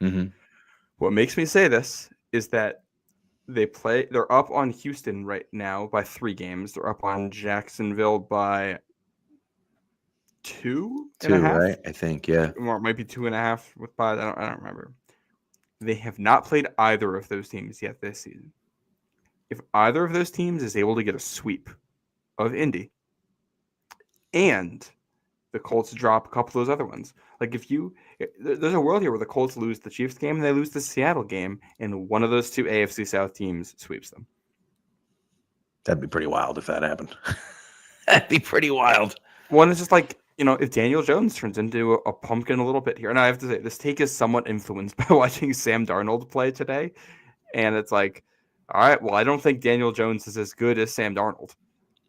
B: Mm-hmm.
C: What makes me say this is that they're up on Houston right now by 3 games. They're up on Jacksonville by 2.5.
B: Right? I think, yeah.
C: Or it might be 2.5 with 5. I don't remember. They have not played either of those teams yet this season. If either of those teams is able to get a sweep of Indy and the Colts drop a couple of those other ones, like there's a world here where the Colts lose the Chiefs game and they lose the Seattle game, and one of those 2 AFC South teams sweeps them.
B: That'd be pretty wild if that happened. That'd be pretty wild.
C: One is just like, if Daniel Jones turns into a pumpkin a little bit here, and I have to say this take is somewhat influenced by watching Sam Darnold play today, and it's like, all right, well, I don't think Daniel Jones is as good as Sam Darnold.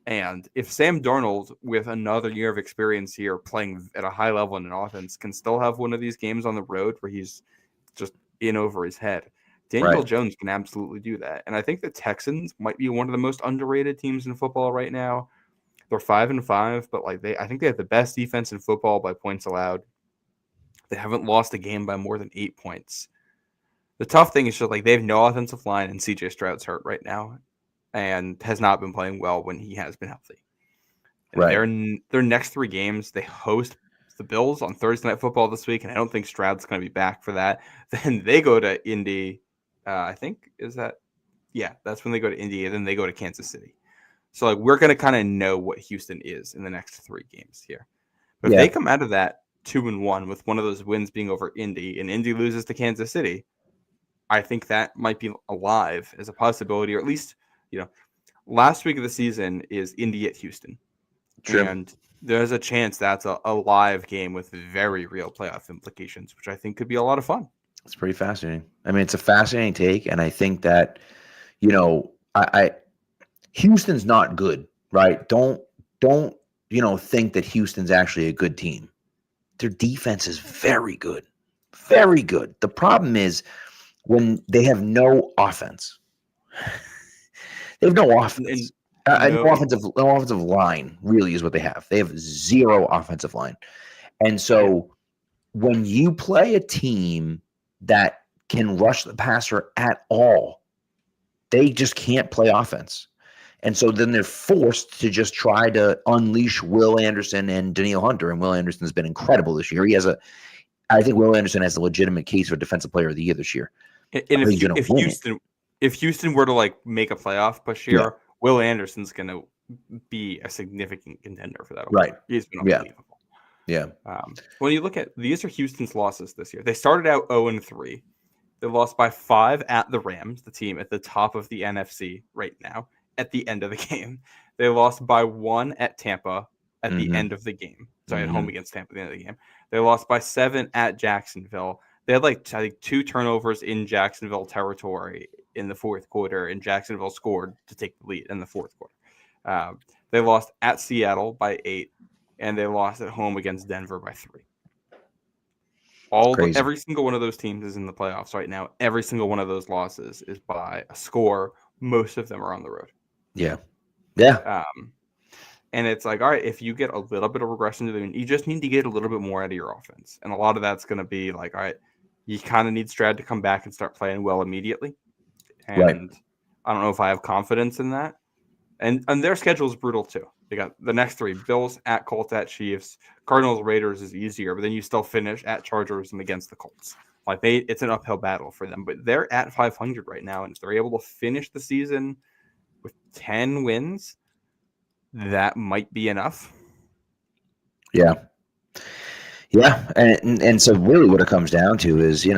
C: And if Sam Darnold, with another year of experience here, playing at a high level in an offense, can still have one of these games on the road where he's just in over his head, Daniel Jones can absolutely do that. And I think the Texans might be one of the most underrated teams in football right now. They're 5-5, but I think they have the best defense in football by points allowed. They haven't lost a game by more than 8 points. The tough thing is just they have no offensive line, and CJ Stroud's hurt right now and has not been playing well when he has been healthy. And their next 3 games, they host the Bills on Thursday Night Football this week, and I don't think Stroud's going to be back for that. Then they go to Indy. That's when they go to Indy, and then they go to Kansas City. So we're going to kind of know what Houston is in the next 3 games here. But if they come out of that 2-1 with one of those wins being over Indy, and Indy loses to Kansas City, I think that might be alive as a possibility, or at least, last week of the season is Indy at Houston.
B: True.
C: And there's a chance that's a live game with very real playoff implications, which I think could be a lot of fun.
B: It's pretty fascinating. I mean, it's a fascinating take, and I think that, Houston's not good, right? Don't think that Houston's actually a good team. Their defense is very good. Very good. The problem is when they have no offense. They have no offense. No offensive line really is what they have. They have 0 offensive line. And so when you play a team that can rush the passer at all, they just can't play offense. And so then they're forced to just try to unleash Will Anderson and Danielle Hunter. And Will Anderson's been incredible this year. I think Will Anderson has a legitimate case for Defensive Player of the Year this year.
C: And
B: He's going to win it.
C: if Houston were to like make a playoff push here,
B: Yeah.
C: Will Anderson's going to be a significant contender for that award.
B: Right.
C: He's been unbelievable.
B: Yeah.
C: When you look at these are Houston's losses this year. They started out 0-3. They lost by 5 at the Rams, the team at the top of the NFC right now, at the end of the game. They lost by 1 at Tampa at the end of the game. So at home against Tampa at the end of the game. They lost by 7 at Jacksonville. They had I think 2 turnovers in Jacksonville territory in the fourth quarter, and Jacksonville scored to take the lead in the fourth quarter. They lost at Seattle by 8, and they lost at home against Denver by 3. Every single one of those teams is in the playoffs right now. Every single one of those losses is by a score. Most of them are on the road.
B: Yeah. Yeah.
C: And it's like, all right, if you get a little bit of regression to the you just need to get a little bit more out of your offense. And a lot of that's going to be like, all right, you kind of need Stroud to come back and start playing well immediately. And
B: right.
C: I don't know if I have confidence in that. And their schedule is brutal too. They got the next 3: Bills, at Colts, at Chiefs. Cardinals, Raiders is easier, but then you still finish at Chargers and against the Colts. Like it's an uphill battle for them, but they're at 500 right now, and if they're able to finish the season with 10 wins, that might be enough.
B: Yeah. Yeah. And so really what it comes down to is, I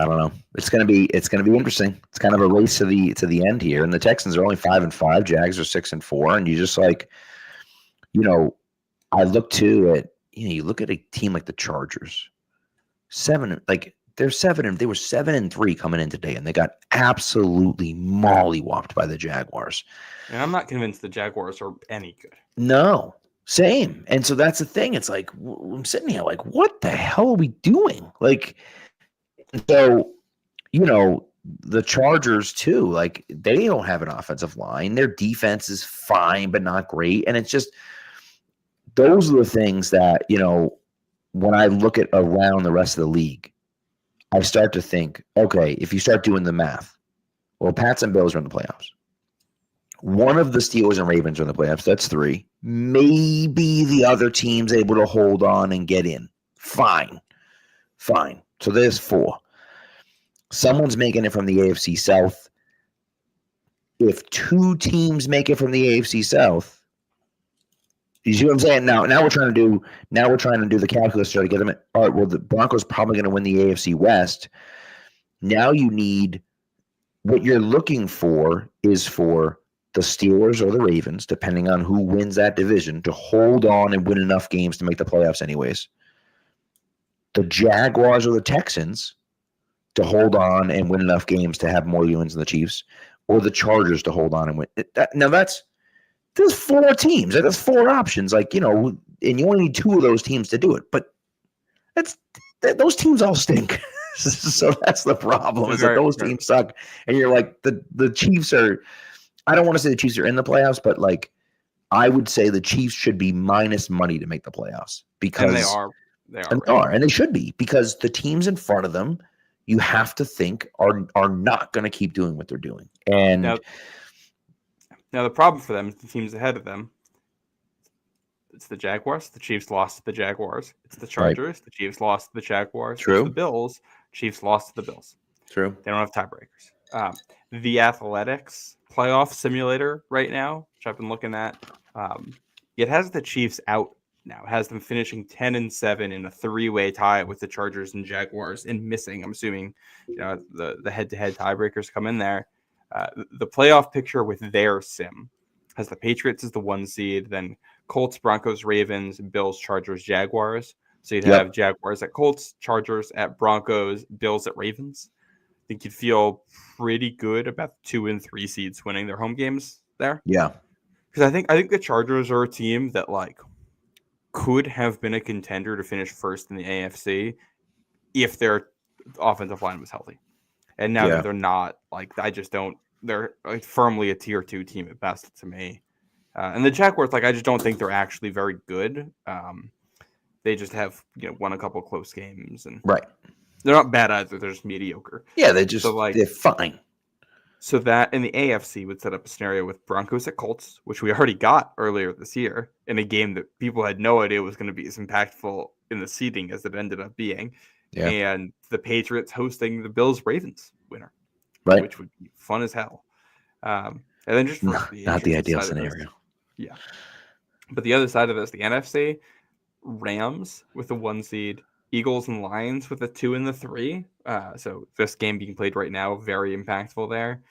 B: don't know. It's gonna be interesting. It's kind of a race to the end here. And the Texans are only 5-5, Jags are 6-4, and you just like, I look too at you look at a team like the Chargers. They were 7-3 coming in today, and they got absolutely mollywopped by the Jaguars.
C: And I'm not convinced the Jaguars are any good.
B: No, same. And so that's the thing. It's like I'm sitting here like, what the hell are we doing? Like, so the Chargers too. Like they don't have an offensive line. Their defense is fine, but not great. And it's just those are the things that when I look at around the rest of the league, I start to think, okay, if you start doing the math, well, Pats and Bills are in the playoffs. One of the Steelers and Ravens are in the playoffs. That's 3. Maybe the other team's able to hold on and get in. Fine. So there's 4. Someone's making it from the AFC South. If 2 teams make it from the AFC South, you see what I'm saying? Now we're trying to do the calculus to get them. All right, well, the Broncos probably going to win the AFC West. Now you need what you're looking for is for the Steelers or the Ravens, depending on who wins that division, to hold on and win enough games to make the playoffs anyways. The Jaguars or the Texans to hold on and win enough games to have more wins than the Chiefs, or the Chargers to hold on and win. Now there's 4 teams. There's 4 options. And you only need 2 of those teams to do it. But those teams all stink. So that's the problem. Is that those teams suck, and you're like the Chiefs are. I don't want to say the Chiefs are in the playoffs, but I would say the Chiefs should be minus money to make the playoffs because
C: and they are.
B: And they should be because the teams in front of them, you have to think are not going to keep doing what they're doing. And
C: now the problem for them is the teams ahead of them. It's the Jaguars. The Chiefs lost to the Jaguars. It's the Chargers. Right. The Chiefs lost to the Jaguars.
B: True.
C: It's the Bills. Chiefs lost to the Bills.
B: True.
C: They don't have tiebreakers. The Athletics playoff simulator right now, which I've been looking at, it has the Chiefs out now. It has them finishing 10-7 in a 3-way tie with the Chargers and Jaguars and missing. I'm assuming the head-to-head tiebreakers come in there. The playoff picture with their sim has the Patriots as the 1 seed, then Colts, Broncos, Ravens, Bills, Chargers, Jaguars. So you'd have Jaguars at Colts, Chargers at Broncos, Bills at Ravens. I think you'd feel pretty good about 2 and 3 seeds winning their home games there.
B: Yeah.
C: Because I think the Chargers are a team that could have been a contender to finish first in the AFC if their offensive line was healthy. And now that they're not, they're firmly a tier 2 team at best to me. And the Jaguars, I just don't think they're actually very good. They just have, won a couple close games, and
B: right.
C: They're not bad either. They're just mediocre.
B: Yeah, they're fine.
C: So that in the AFC would set up a scenario with Broncos at Colts, which we already got earlier this year in a game that people had no idea was going to be as impactful in the seeding as it ended up being.
B: Yeah.
C: And the Patriots hosting the Bills-Ravens winner,
B: Right.
C: which would be fun as hell. And then just for the
B: Not the
C: interesting
B: ideal
C: side of
B: scenario.
C: this, yeah. But the other side of this, the NFC, Rams with the 1 seed, Eagles and Lions with the 2 and the 3. So this game being played right now, very impactful there.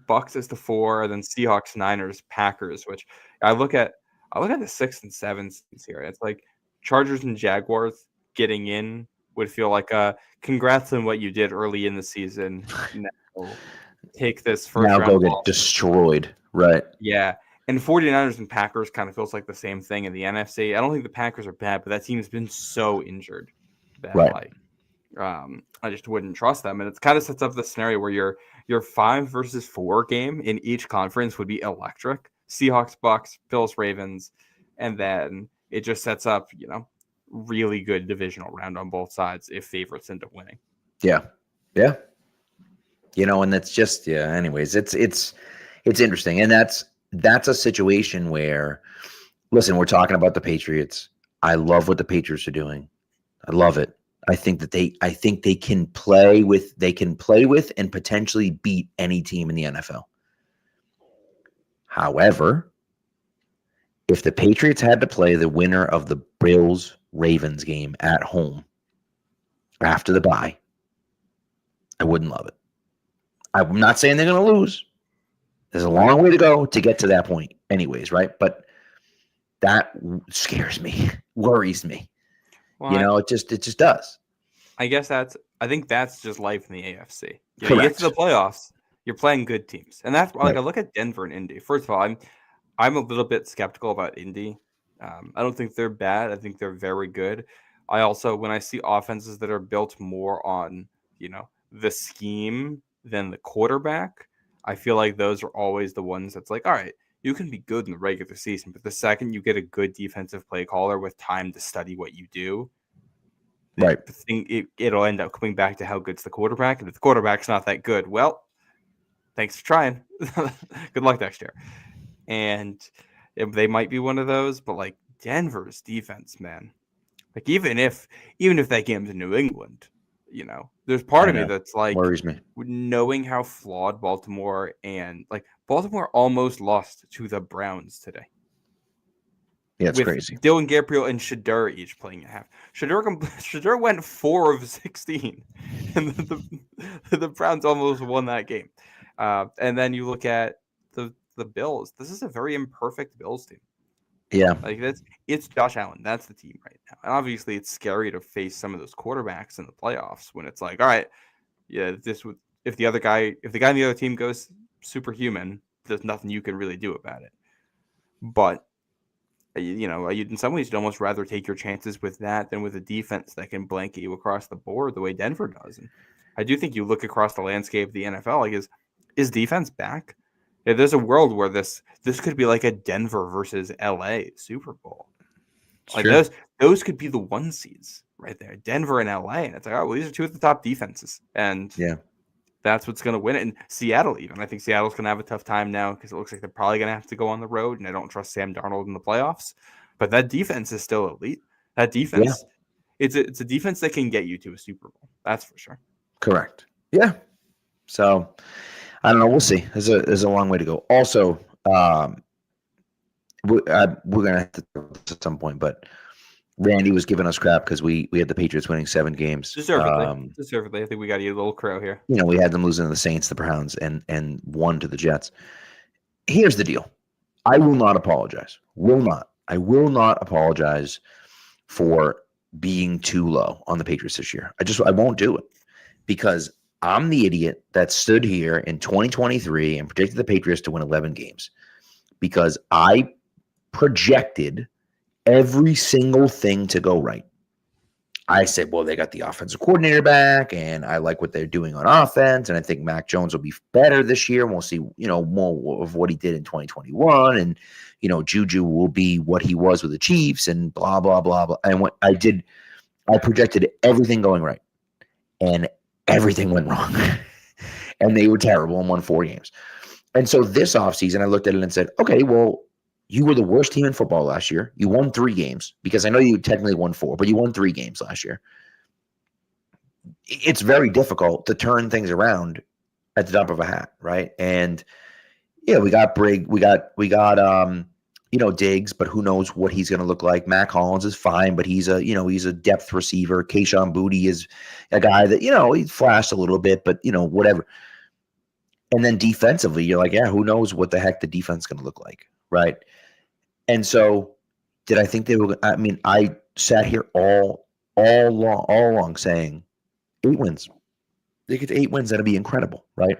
C: Bucks is the 4, and then Seahawks, Niners, Packers, which I look at the 6 and 7 seeds here. It's like Chargers and Jaguars getting in would feel like congrats on what you did early in the season. Now take this first
B: Now
C: round
B: go get
C: loss.
B: destroyed. Right.
C: Yeah. And 49ers and Packers kind of feels like the same thing in the NFC. I don't think the Packers are bad, but that team has been so injured that
B: Right.
C: I just wouldn't trust them. And it kind of sets up the scenario where your 5 versus 4 game in each conference would be electric. Seahawks, Bucks, Bills, Ravens, and then it just sets up, really good divisional round on both sides if favorites end up winning.
B: Yeah. Yeah. And that's just, anyways, it's interesting. And that's a situation where, listen, we're talking about the Patriots. I love what the Patriots are doing. I love it. I think they can play with and potentially beat any team in the NFL. However, if the Patriots had to play the winner of the Bills-Ravens game at home after the bye, I wouldn't love it. I'm not saying they're going to lose. There's a long way to go to get to that point anyways, right? But that scares me, worries me. Well, it just does.
C: I think that's just life in the AFC. You get to the playoffs, you're playing good teams. And that's like, I look at Denver and Indy. First of all, I'm a little bit skeptical about Indy. I don't think they're bad. I think they're very good. I also, when I see offenses that are built more on, the scheme than the quarterback, I feel like those are always the ones that's like, all right, you can be good in the regular season, but the second you get a good defensive play caller with time to study what you do,
B: right,
C: it'll end up coming back to how good's the quarterback. And if the quarterback's not that good, well, thanks for trying. Good luck next year. And they might be one of those, but like Denver's defense, man, like even if that game's in New England, there's part of me that's like,
B: worries me,
C: knowing how flawed Baltimore and like Baltimore almost lost to the Browns today.
B: Yeah, it's crazy.
C: Dylan Gabriel and Shedeur each playing at half. Shedeur went 4 of 16, and the Browns almost won that game. And then you look at the Bills. This is a very imperfect Bills team.
B: Yeah,
C: like it's Josh Allen. That's the team right now. And obviously, it's scary to face some of those quarterbacks in the playoffs when it's like, all right, yeah, if the guy on the other team goes superhuman, there's nothing you can really do about it. But in some ways, you'd almost rather take your chances with that than with a defense that can blanket you across the board the way Denver does. And I do think you look across the landscape of the NFL, like is defense back? Yeah, there's a world where this could be like a Denver versus LA Super Bowl. Like those could be the 1 seeds right there, Denver and LA. And it's like, oh, well, these are 2 of the top defenses. And that's what's going to win it. And Seattle even. I think Seattle's going to have a tough time now because it looks like they're probably going to have to go on the road. And I don't trust Sam Darnold in the playoffs. But that defense is still elite. That defense, it's a defense that can get you to a Super Bowl. That's for sure.
B: Correct. Yeah. So I don't know. We'll see. There's a long way to go. Also, we're going to have to at some point, but Randy was giving us crap because we had the Patriots winning 7 games.
C: Deservedly. I think we got you a little crow here.
B: We had them losing to the Saints, the Browns, and 1 to the Jets. Here's the deal. I will not apologize. I will not apologize for being too low on the Patriots this year. I won't do it because I'm the idiot that stood here in 2023 and predicted the Patriots to win 11 games because I projected every single thing to go right. I said, well, they got the offensive coordinator back, and I like what they're doing on offense, and I think Mac Jones will be better this year, and we'll see, more of what he did in 2021, and, Juju will be what he was with the Chiefs, and blah, blah, blah, blah. And what I did, I projected everything going right, and everything went wrong, and they were terrible and won 4 games. And so this offseason, I looked at it and said, okay, well, You were the worst team in football last year. You won 3 games because I know you technically won 4, but you won 3 games last year. It's very difficult to turn things around at the drop of a hat, right? And yeah, we got Brig, we got Diggs, but who knows what he's going to look like. Mac Hollins is fine, but he's a depth receiver. Kayshon Boutte is a guy that he flashed a little bit, but whatever. And then defensively, you're like, yeah, who knows what the heck the defense is going to look like, right? And so, did I think they were? I mean, I sat here all along saying 8 wins. They get to 8 wins, that'd be incredible, right?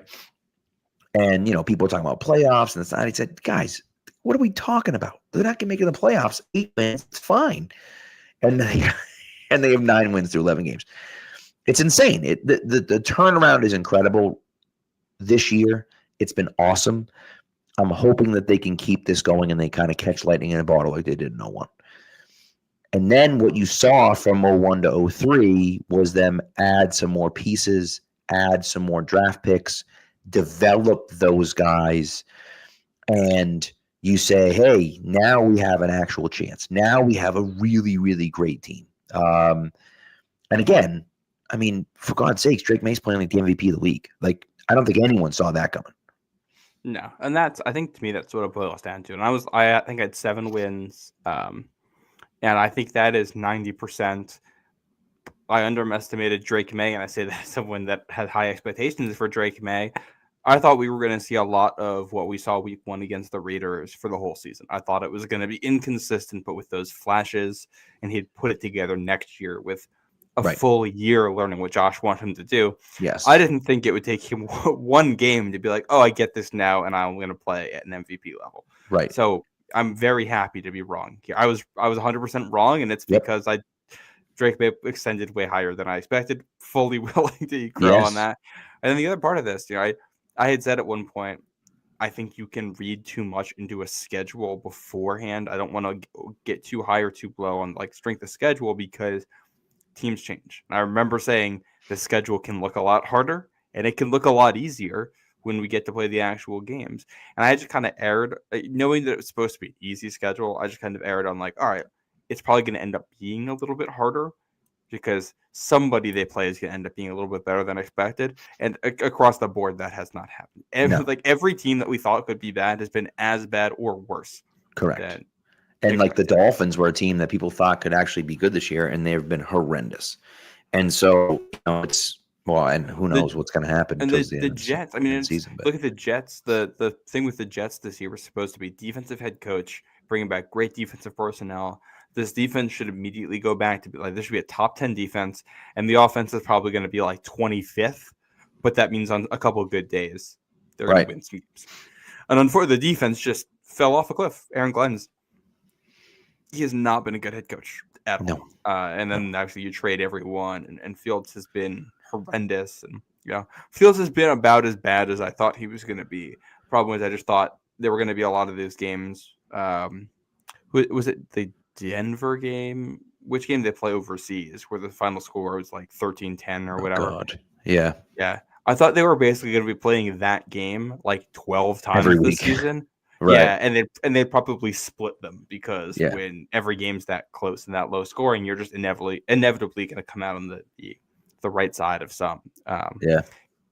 B: And people are talking about playoffs, and the side. He said, guys, what are we talking about? They're not going to make it in the playoffs. 8 wins, it's fine. And they have 9 wins through 11 games. It's insane. The turnaround is incredible this year. It's been awesome. I'm hoping that they can keep this going and they kind of catch lightning in a bottle like they did in 01. And then what you saw from 01 to 03 was them add some more pieces, add some more draft picks, develop those guys, and you say, hey, now we have an actual chance. Now we have a really, really great team. And again, I mean, for God's sakes, Drake May's playing like the MVP of the league. Like, I don't think anyone saw that coming.
C: No, and I think to me that's what it boils down to. And I think I had 7 wins, and I think that is 90%. I underestimated Drake May, and I say that as someone that had high expectations for Drake May. I thought we were going to see a lot of what we saw week 1 against the Raiders for the whole season. I thought it was going to be inconsistent, but with those flashes, and he'd put it together next year with a full year learning what Josh wanted him to do.
B: Yes.
C: I didn't think it would take him 1 game to be like, oh, I get this now, and I'm going to play at an MVP level.
B: Right.
C: So I'm very happy to be wrong here. I was 100% wrong, and it's because Drake May extended way higher than I expected. Fully willing to grow on that. And then the other part of this, I had said at one point, I think you can read too much into a schedule beforehand. I don't want to get too high or too low on like strength of schedule because teams change. And I remember saying the schedule can look a lot harder and it can look a lot easier when we get to play the actual games. And I just kind of erred, knowing that it's supposed to be an easy schedule. I just kind of erred on like, all right, it's probably going to end up being a little bit harder because somebody they play is going to end up being a little bit better than expected. And across the board, that has not happened. Like every team that we thought could be bad has been as bad or worse.
B: Correct. And like the Dolphins were a team that people thought could actually be good this year, and they've been horrendous. And so it's and who knows what's going to happen.
C: And the Jets. I mean, look at the Jets. The thing with the Jets this year was supposed to be defensive head coach, bringing back great defensive personnel. This defense should immediately go back to be like this should be a top 10 defense, and the offense is probably going to be like 25th. But that means on a couple of good days, they're going to win some games. And unfortunately, the defense just fell off a cliff. Aaron Glenn's. He has not been a good head coach at all. And then actually you trade everyone, and Fields has been horrendous. And Fields has been about as bad as I thought he was going to be. The problem is I just thought there were going to be a lot of these games. Was it the Denver game? Which game they play overseas where the final score was like 13-10 or whatever?
B: God. Yeah.
C: Yeah. I thought they were basically going to be playing that game like 12 times this season.
B: Right.
C: Yeah, and they probably split them because when every game's that close and that low scoring, you're just inevitably going to come out on the right side of some. That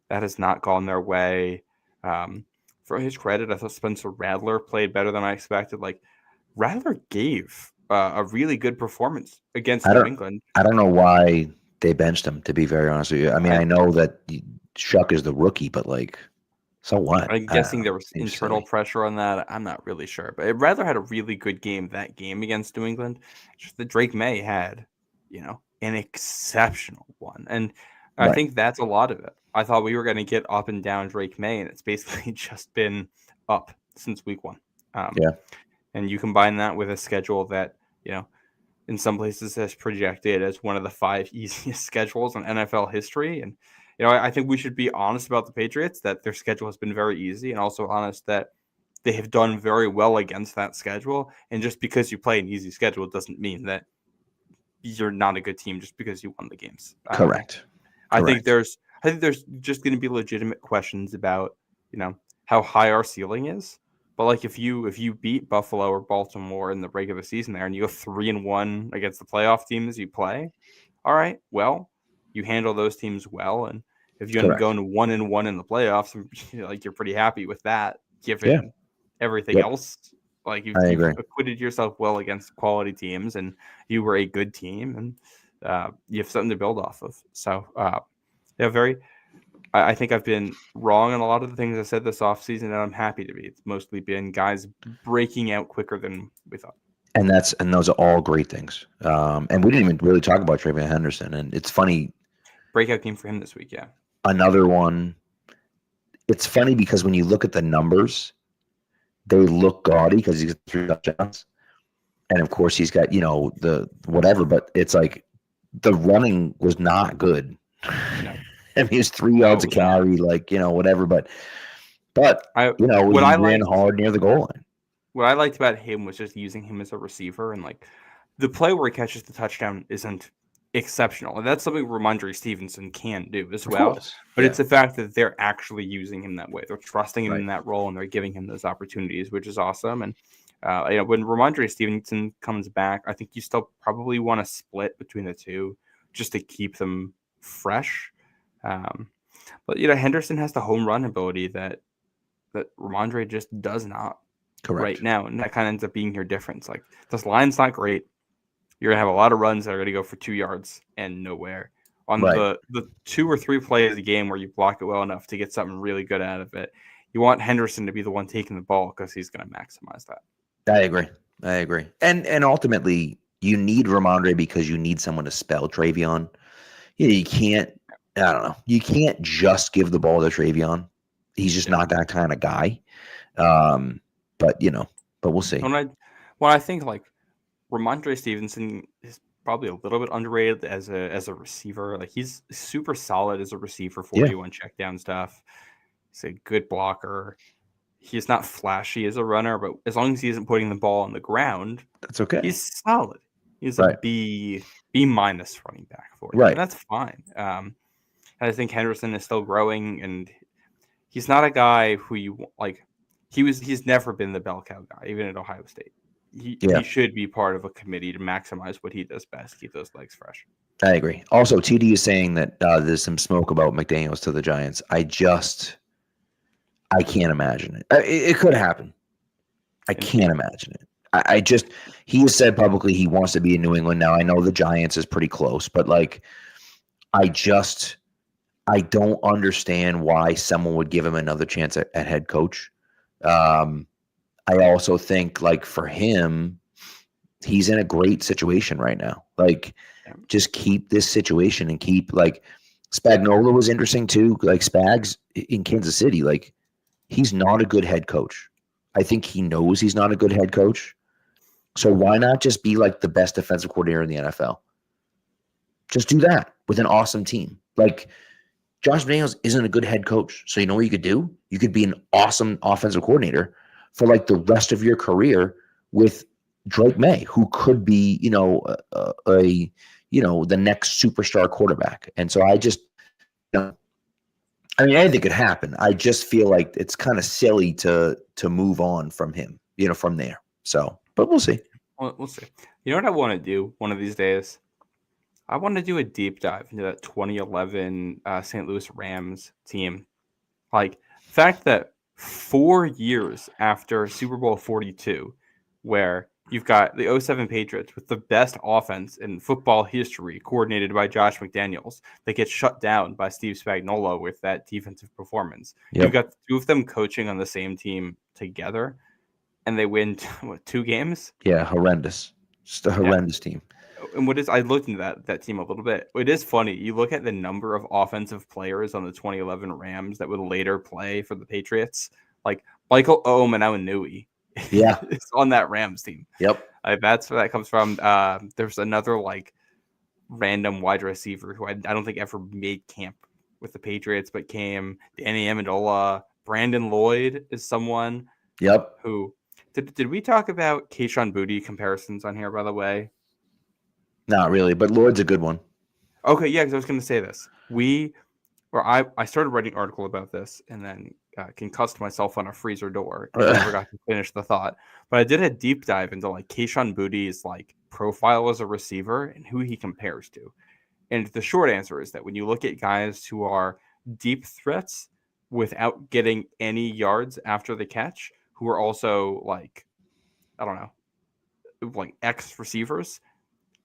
C: has not gone their way. For his credit, I thought Spencer Rattler played better than I expected. Like Rattler gave a really good performance against New England.
B: I don't know why they benched him, to be very honest with you. I mean, I know that Shuck is the rookie, but like. So what?
C: I'm guessing there was internal pressure on that. I'm not really sure. But Rather had a really good game that game against New England. Just that Drake May had, an exceptional one. And I think that's a lot of it. I thought we were going to get up and down Drake May, and it's basically just been up since week 1. And you combine that with a schedule that, in some places has projected as one of the 5 easiest schedules in NFL history. And I think we should be honest about the Patriots that their schedule has been very easy, and also honest that they have done very well against that schedule. And just because you play an easy schedule doesn't mean that you're not a good team just because you won the games.
B: Correct.
C: I think there's just going to be legitimate questions about, how high our ceiling is. But like if you beat Buffalo or Baltimore in the regular season there and you go 3-1 against the playoff teams you play, all right, well, you handle those teams well, and if you end up
B: Correct.
C: going 1-1 in the playoffs, like you're pretty happy with that,
B: Yeah.
C: given everything
B: Yep.
C: else. Like
B: I
C: you've
B: agree.
C: acquitted yourself well against quality teams, and you were a good team, and you have something to build off of. So, yeah, I think I've been wrong on a lot of the things I said this offseason, and I'm happy to be. It's mostly been guys breaking out quicker than we thought.
B: And those are all great things. And we didn't even really talk about Travion Henderson. And it's funny.
C: Breakout game for him this week, yeah.
B: Another one. It's funny because when you look at the numbers, they look gaudy because he's got 3 touchdowns. And of course he's got, the whatever, but it's like the running was not good.
C: No.
B: I mean, he was 3 yards a carry, whatever. But he ran hard near the goal line.
C: What I liked about him was just using him as a receiver, and like the play where he catches the touchdown isn't exceptional. And that's something Ramondre Stevenson can do as well. But it's the fact that they're actually using him that way. They're trusting him in that role, and they're giving him those opportunities, which is awesome. And when Ramondre Stevenson comes back, I think you still probably want to split between the two just to keep them fresh. But Henderson has the home run ability that Ramondre just does not.
B: Correct.
C: Right now, and that kind of ends up being your difference. Like this line's not great. You're gonna have a lot of runs that are gonna go for 2 yards and nowhere. On the 2 or 3 plays of the game where you block it well enough to get something really good out of it, you want Henderson to be the one taking the ball because he's gonna maximize that.
B: I agree. And ultimately, you need Ramondre because you need someone to spell Travion. You can't. I don't know. You can't just give the ball to Travion. He's just not that kind of guy. But we'll see.
C: When I think like Ramondre Stevenson is probably a little bit underrated as a receiver. Like he's super solid as a receiver, 41 check down stuff. He's a good blocker. He's not flashy as a runner, but as long as he isn't putting the ball on the ground,
B: that's okay.
C: He's solid. He's a B minus running back for you.
B: Right.
C: And that's fine. And I think Henderson is still growing, and he's not a guy who you like. He's never been the bell cow guy, even at Ohio State. He should be part of a committee to maximize what he does best, keep those legs fresh.
B: I agree. Also, TD is saying that there's some smoke about McDaniels to the Giants. I can't imagine it. It could happen. I can't imagine it. He has said publicly he wants to be in New England. Now, I know the Giants is pretty close, but I don't understand why someone would give him another chance at head coach. I also think for him, he's in a great situation right now. Just keep this situation and keep Spagnuolo was interesting too. Spags in Kansas City, he's not a good head coach. I think he knows he's not a good head coach. So why not just be the best defensive coordinator in the NFL? Just do that with an awesome team. Josh McDaniels isn't a good head coach. So you know what you could do? You could be an awesome offensive coordinator for the rest of your career with Drake May, who could be, the next superstar quarterback. And so I just, anything could happen. I just feel like it's kind of silly to move on from him, from there. So, but we'll see.
C: Well, we'll see. You know what I want to do one of these days? I want to do a deep dive into that 2011 St. Louis Rams team. The fact that 4 years after Super Bowl 42, where you've got the 07 Patriots with the best offense in football history, coordinated by Josh McDaniels, that gets shut down by Steve Spagnuolo with that defensive performance. Yep. You've got the 2 of them coaching on the same team together, and they win 2 games?
B: Yeah, horrendous. Just a horrendous team.
C: And I looked into that team a little bit. It is funny. You look at the number of offensive players on the 2011 Rams that would later play for the Patriots, Michael Omenauenui.
B: Yeah,
C: is on that Rams team.
B: Yep,
C: that's where that comes from. There's another random wide receiver who I don't think ever made camp with the Patriots, but came. Danny Amendola, Brandon Lloyd is someone.
B: Yep.
C: Who did we talk about Kayshon Boutte comparisons on here? By the way.
B: Not really, but Lloyd's a good one.
C: Okay, yeah, because I was going to say this. I started writing an article about this, and then concussed myself on a freezer door and never got to finish the thought. But I did a deep dive into like Kayshon Boutte's like profile as a receiver and who he compares to. And the short answer is that when you look at guys who are deep threats without getting any yards after the catch, who are also like, I don't know, like X receivers,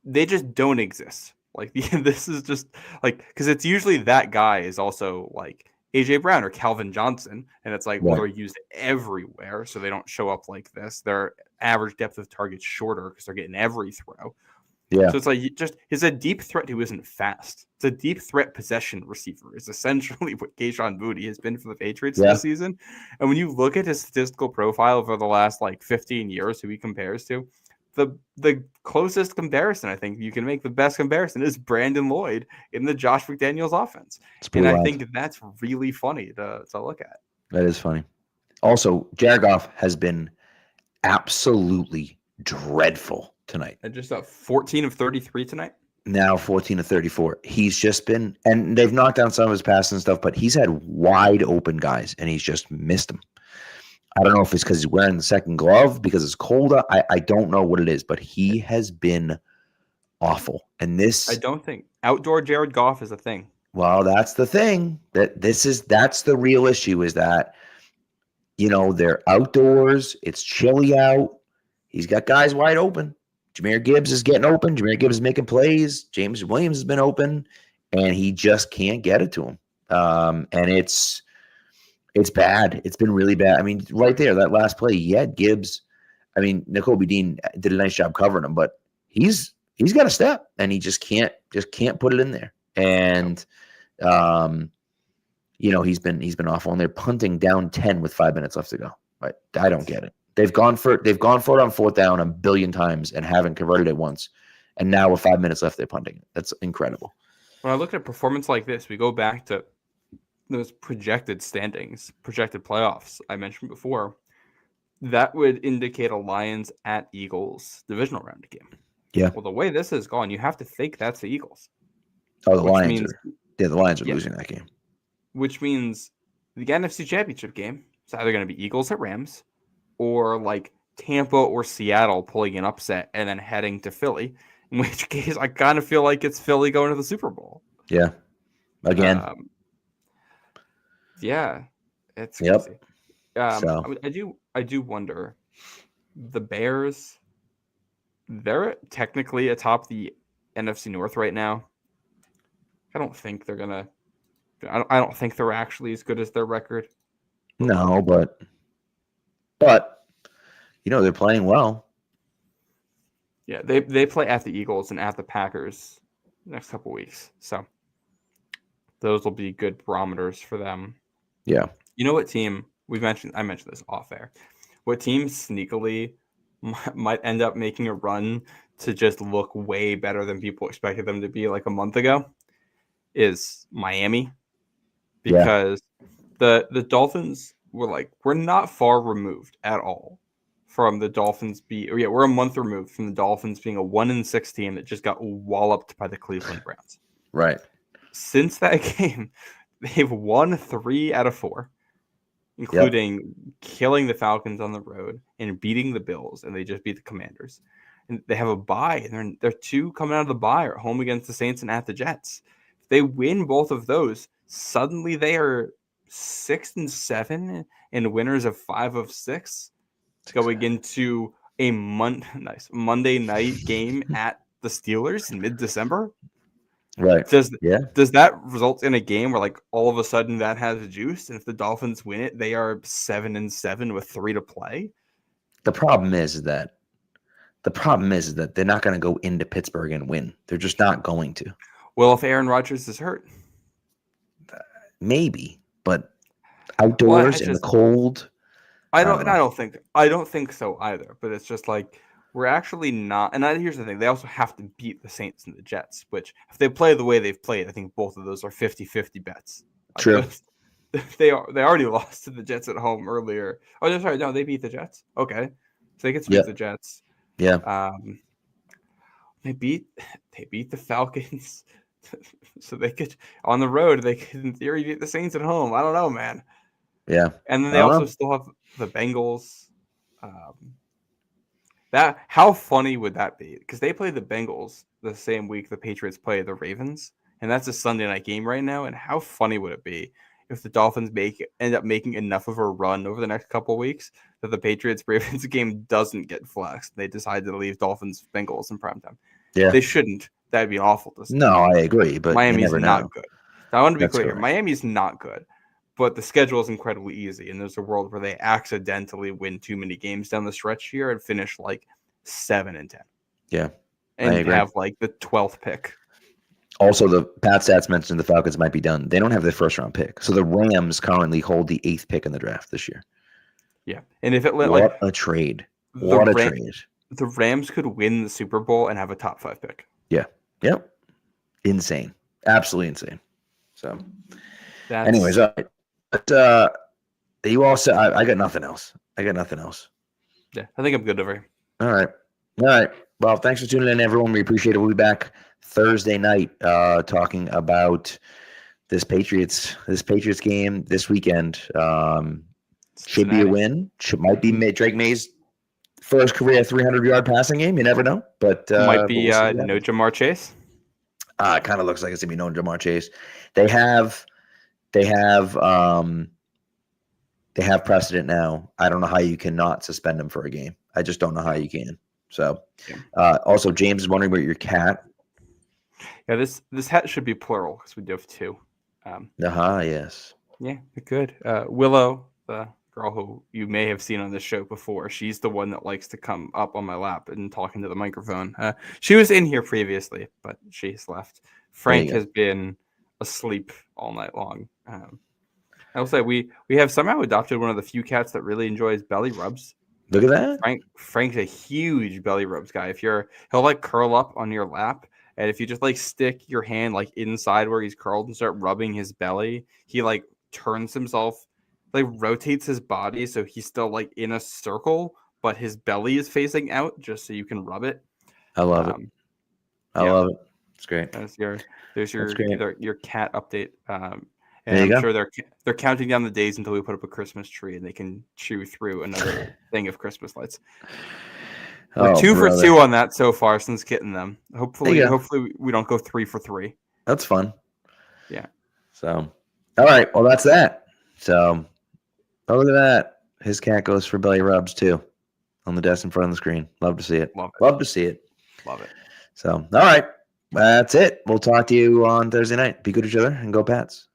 C: they just don't exist. Like this is just like, because it's usually that guy is also like AJ Brown or Calvin Johnson, and it's like, well,
B: Right.
C: they're used everywhere, so they don't show up like this. Their average depth of target shorter because they're getting every throw.
B: Yeah.
C: So it's like he's a deep threat who isn't fast. It's a deep threat possession receiver is essentially what Kayshon Boutte has been for the Patriots this season. And when you look at his statistical profile over the last like 15 years, who he compares to, the closest comparison I think you can make, the best comparison, is Brandon Lloyd in the Josh McDaniels offense. And I think that's really funny to look at.
B: That is funny. Also, Jared Goff has been absolutely dreadful tonight.
C: And just 14 of 33 tonight.
B: Now 14 of 34. He's just been, and they've knocked down some of his passes and stuff, but he's had wide open guys and he's just missed them. I don't know if it's because he's wearing the second glove because it's colder. I don't know what it is, but he has been awful. And this,
C: I don't think outdoor Jared Goff is a thing.
B: well, that's the thing. That's the real issue, is that, you know, they're outdoors. It's chilly out. He's got guys wide open. Jahmyr Gibbs is getting open. Jahmyr Gibbs is making plays. James Williams has been open, and he just can't get it to him. And it's bad. It's been really bad. I mean, right there, that last play, he had Gibbs. I mean, Nakobe Dean did a nice job covering him, but he's got a step, and he just can't put it in there. And you know, he's been awful, and they're punting down 10 with 5 minutes left to go. Right? I don't get it. They've gone for it on fourth down a billion times and haven't converted it once. And now with 5 minutes left, they're punting it. That's incredible.
C: When I look at a performance like this, we go back to those projected standings, projected playoffs I mentioned before. That would indicate a Lions at Eagles divisional round game.
B: Yeah.
C: Well, the way this has gone, you have to think that's the Eagles.
B: Oh, the Lions are losing that game.
C: Which means the NFC Championship game is either going to be Eagles at Rams, or like Tampa or Seattle pulling an upset and then heading to Philly, in which case I kind of feel like it's Philly going to the Super Bowl.
B: Yeah. Again.
C: Yeah. It's
B: yep.
C: crazy. I do wonder, the Bears, they're technically atop the NFC North right now. I don't think they're going to, I don't think they're actually as good as their record.
B: No, but you know, they're playing well.
C: Yeah, they play at the Eagles and at the Packers next couple weeks. So those will be good barometers for them.
B: Yeah.
C: You know what team I mentioned this off air. What team sneakily might end up making a run to just look way better than people expected them to be like a month ago is Miami. Because the Dolphins we're not far removed at all from the Dolphins we're a month removed from the Dolphins being a 1-6 team that just got walloped by the Cleveland Browns.
B: Right.
C: Since that game, they've won 3 out of 4, including killing the Falcons on the road and beating the Bills, and they just beat the Commanders. And they have a bye, and they're 2 coming out of the bye are home against the Saints and at the Jets. If they win both of those, suddenly they are 6-7 and winners of 5 of 6, going into a Monday night game at the Steelers in mid-December.
B: Right.
C: Does that result in a game where like all of a sudden that has juice, and if the Dolphins win it, they are 7-7 with 3 to play?
B: The problem is that they're not going to go into Pittsburgh and win. They're just not going to.
C: Well, if Aaron Rodgers is hurt,
B: maybe, but outdoors in the cold.
C: I don't think so either. But it's just like, we're actually not. And here's the thing: they also have to beat the Saints and the Jets, which if they play the way they've played, I think both of those are 50-50 bets.
B: True.
C: They already lost to the Jets at home earlier. Oh, no, sorry, no, they beat the Jets. Okay, so they get to beat the Jets.
B: Yeah.
C: They beat the Falcons, so they could on the road. They could in theory beat the Saints at home. I don't know, man.
B: Yeah.
C: And then
B: I
C: they
B: don't
C: also
B: know.
C: still have the Bengals. That how funny would that be? Because they play the Bengals the same week the Patriots play the Ravens, and that's a Sunday night game right now. And how funny would it be if the Dolphins end up making enough of a run over the next couple of weeks that the Patriots Ravens game doesn't get flexed? They decide to leave Dolphins Bengals in primetime.
B: Yeah.
C: They shouldn't. That'd be awful to see.
B: No, I agree, but you
C: Miami's
B: never
C: not
B: know.
C: good. I want to be
B: That's
C: clear here.
B: correct.
C: Miami's not good, but the schedule is incredibly easy. And there's a world where they accidentally win too many games down the stretch here and finish like 7-10.
B: Yeah, I
C: And
B: agree.
C: have like the 12th pick.
B: Also, the Pat Stats mentioned the Falcons might be done. They don't have their first round pick. So the Rams currently hold the 8th pick in the draft this year.
C: Yeah. And if it
B: What
C: like
B: a trade.
C: the
B: What a trade.
C: the Rams could win the Super Bowl and have a top 5 pick.
B: Yeah. Yep. Insane. Absolutely insane. So
C: That's
B: anyways, all right. But you all said I got nothing else. I
C: think I'm good over here.
B: All right. All right. Well, thanks for tuning in, everyone. We appreciate it. We'll be back Thursday night talking about this Patriots game this weekend. Should be a win. Might be Drake May's first career 300-yard passing game. You never know. But
C: Might be
B: we'll
C: no Jamar Chase.
B: It kind of looks like it's gonna be no Jamar Chase. They have precedent now. I don't know how you cannot suspend him for a game. I just don't know how you can. So, also James is wondering about your cat.
C: Yeah, this hat should be plural because we do have 2.
B: Yes.
C: Yeah, good. Willow, the girl who you may have seen on this show before, she's the one that likes to come up on my lap and talk into the microphone. She was in here previously, but she's left. Frank has been asleep all night long. I will say we have somehow adopted one of the few cats that really enjoys belly rubs.
B: Look at that.
C: Frank's a huge belly rubs guy. He'll like curl up on your lap, and if you just like stick your hand like inside where he's curled and start rubbing his belly, he like turns himself, like rotates his body so he's still like in a circle, but his belly is facing out just so you can rub it.
B: I love it. I love it. It's great.
C: There's your cat update.
B: There you
C: I'm
B: go.
C: sure they're counting down the days until we put up a Christmas tree and they can chew through another thing of Christmas lights. We're 2 for 2 on that so far since getting them. Hopefully we don't go 3 for 3.
B: That's fun.
C: Yeah.
B: So, all right. Well, that's that. So, look at that. His cat goes for belly rubs too on the desk in front of the screen. Love to see it. Love to see it.
C: Love it.
B: So, all right. That's it. We'll talk to you on Thursday night. Be good to each other and go Pats.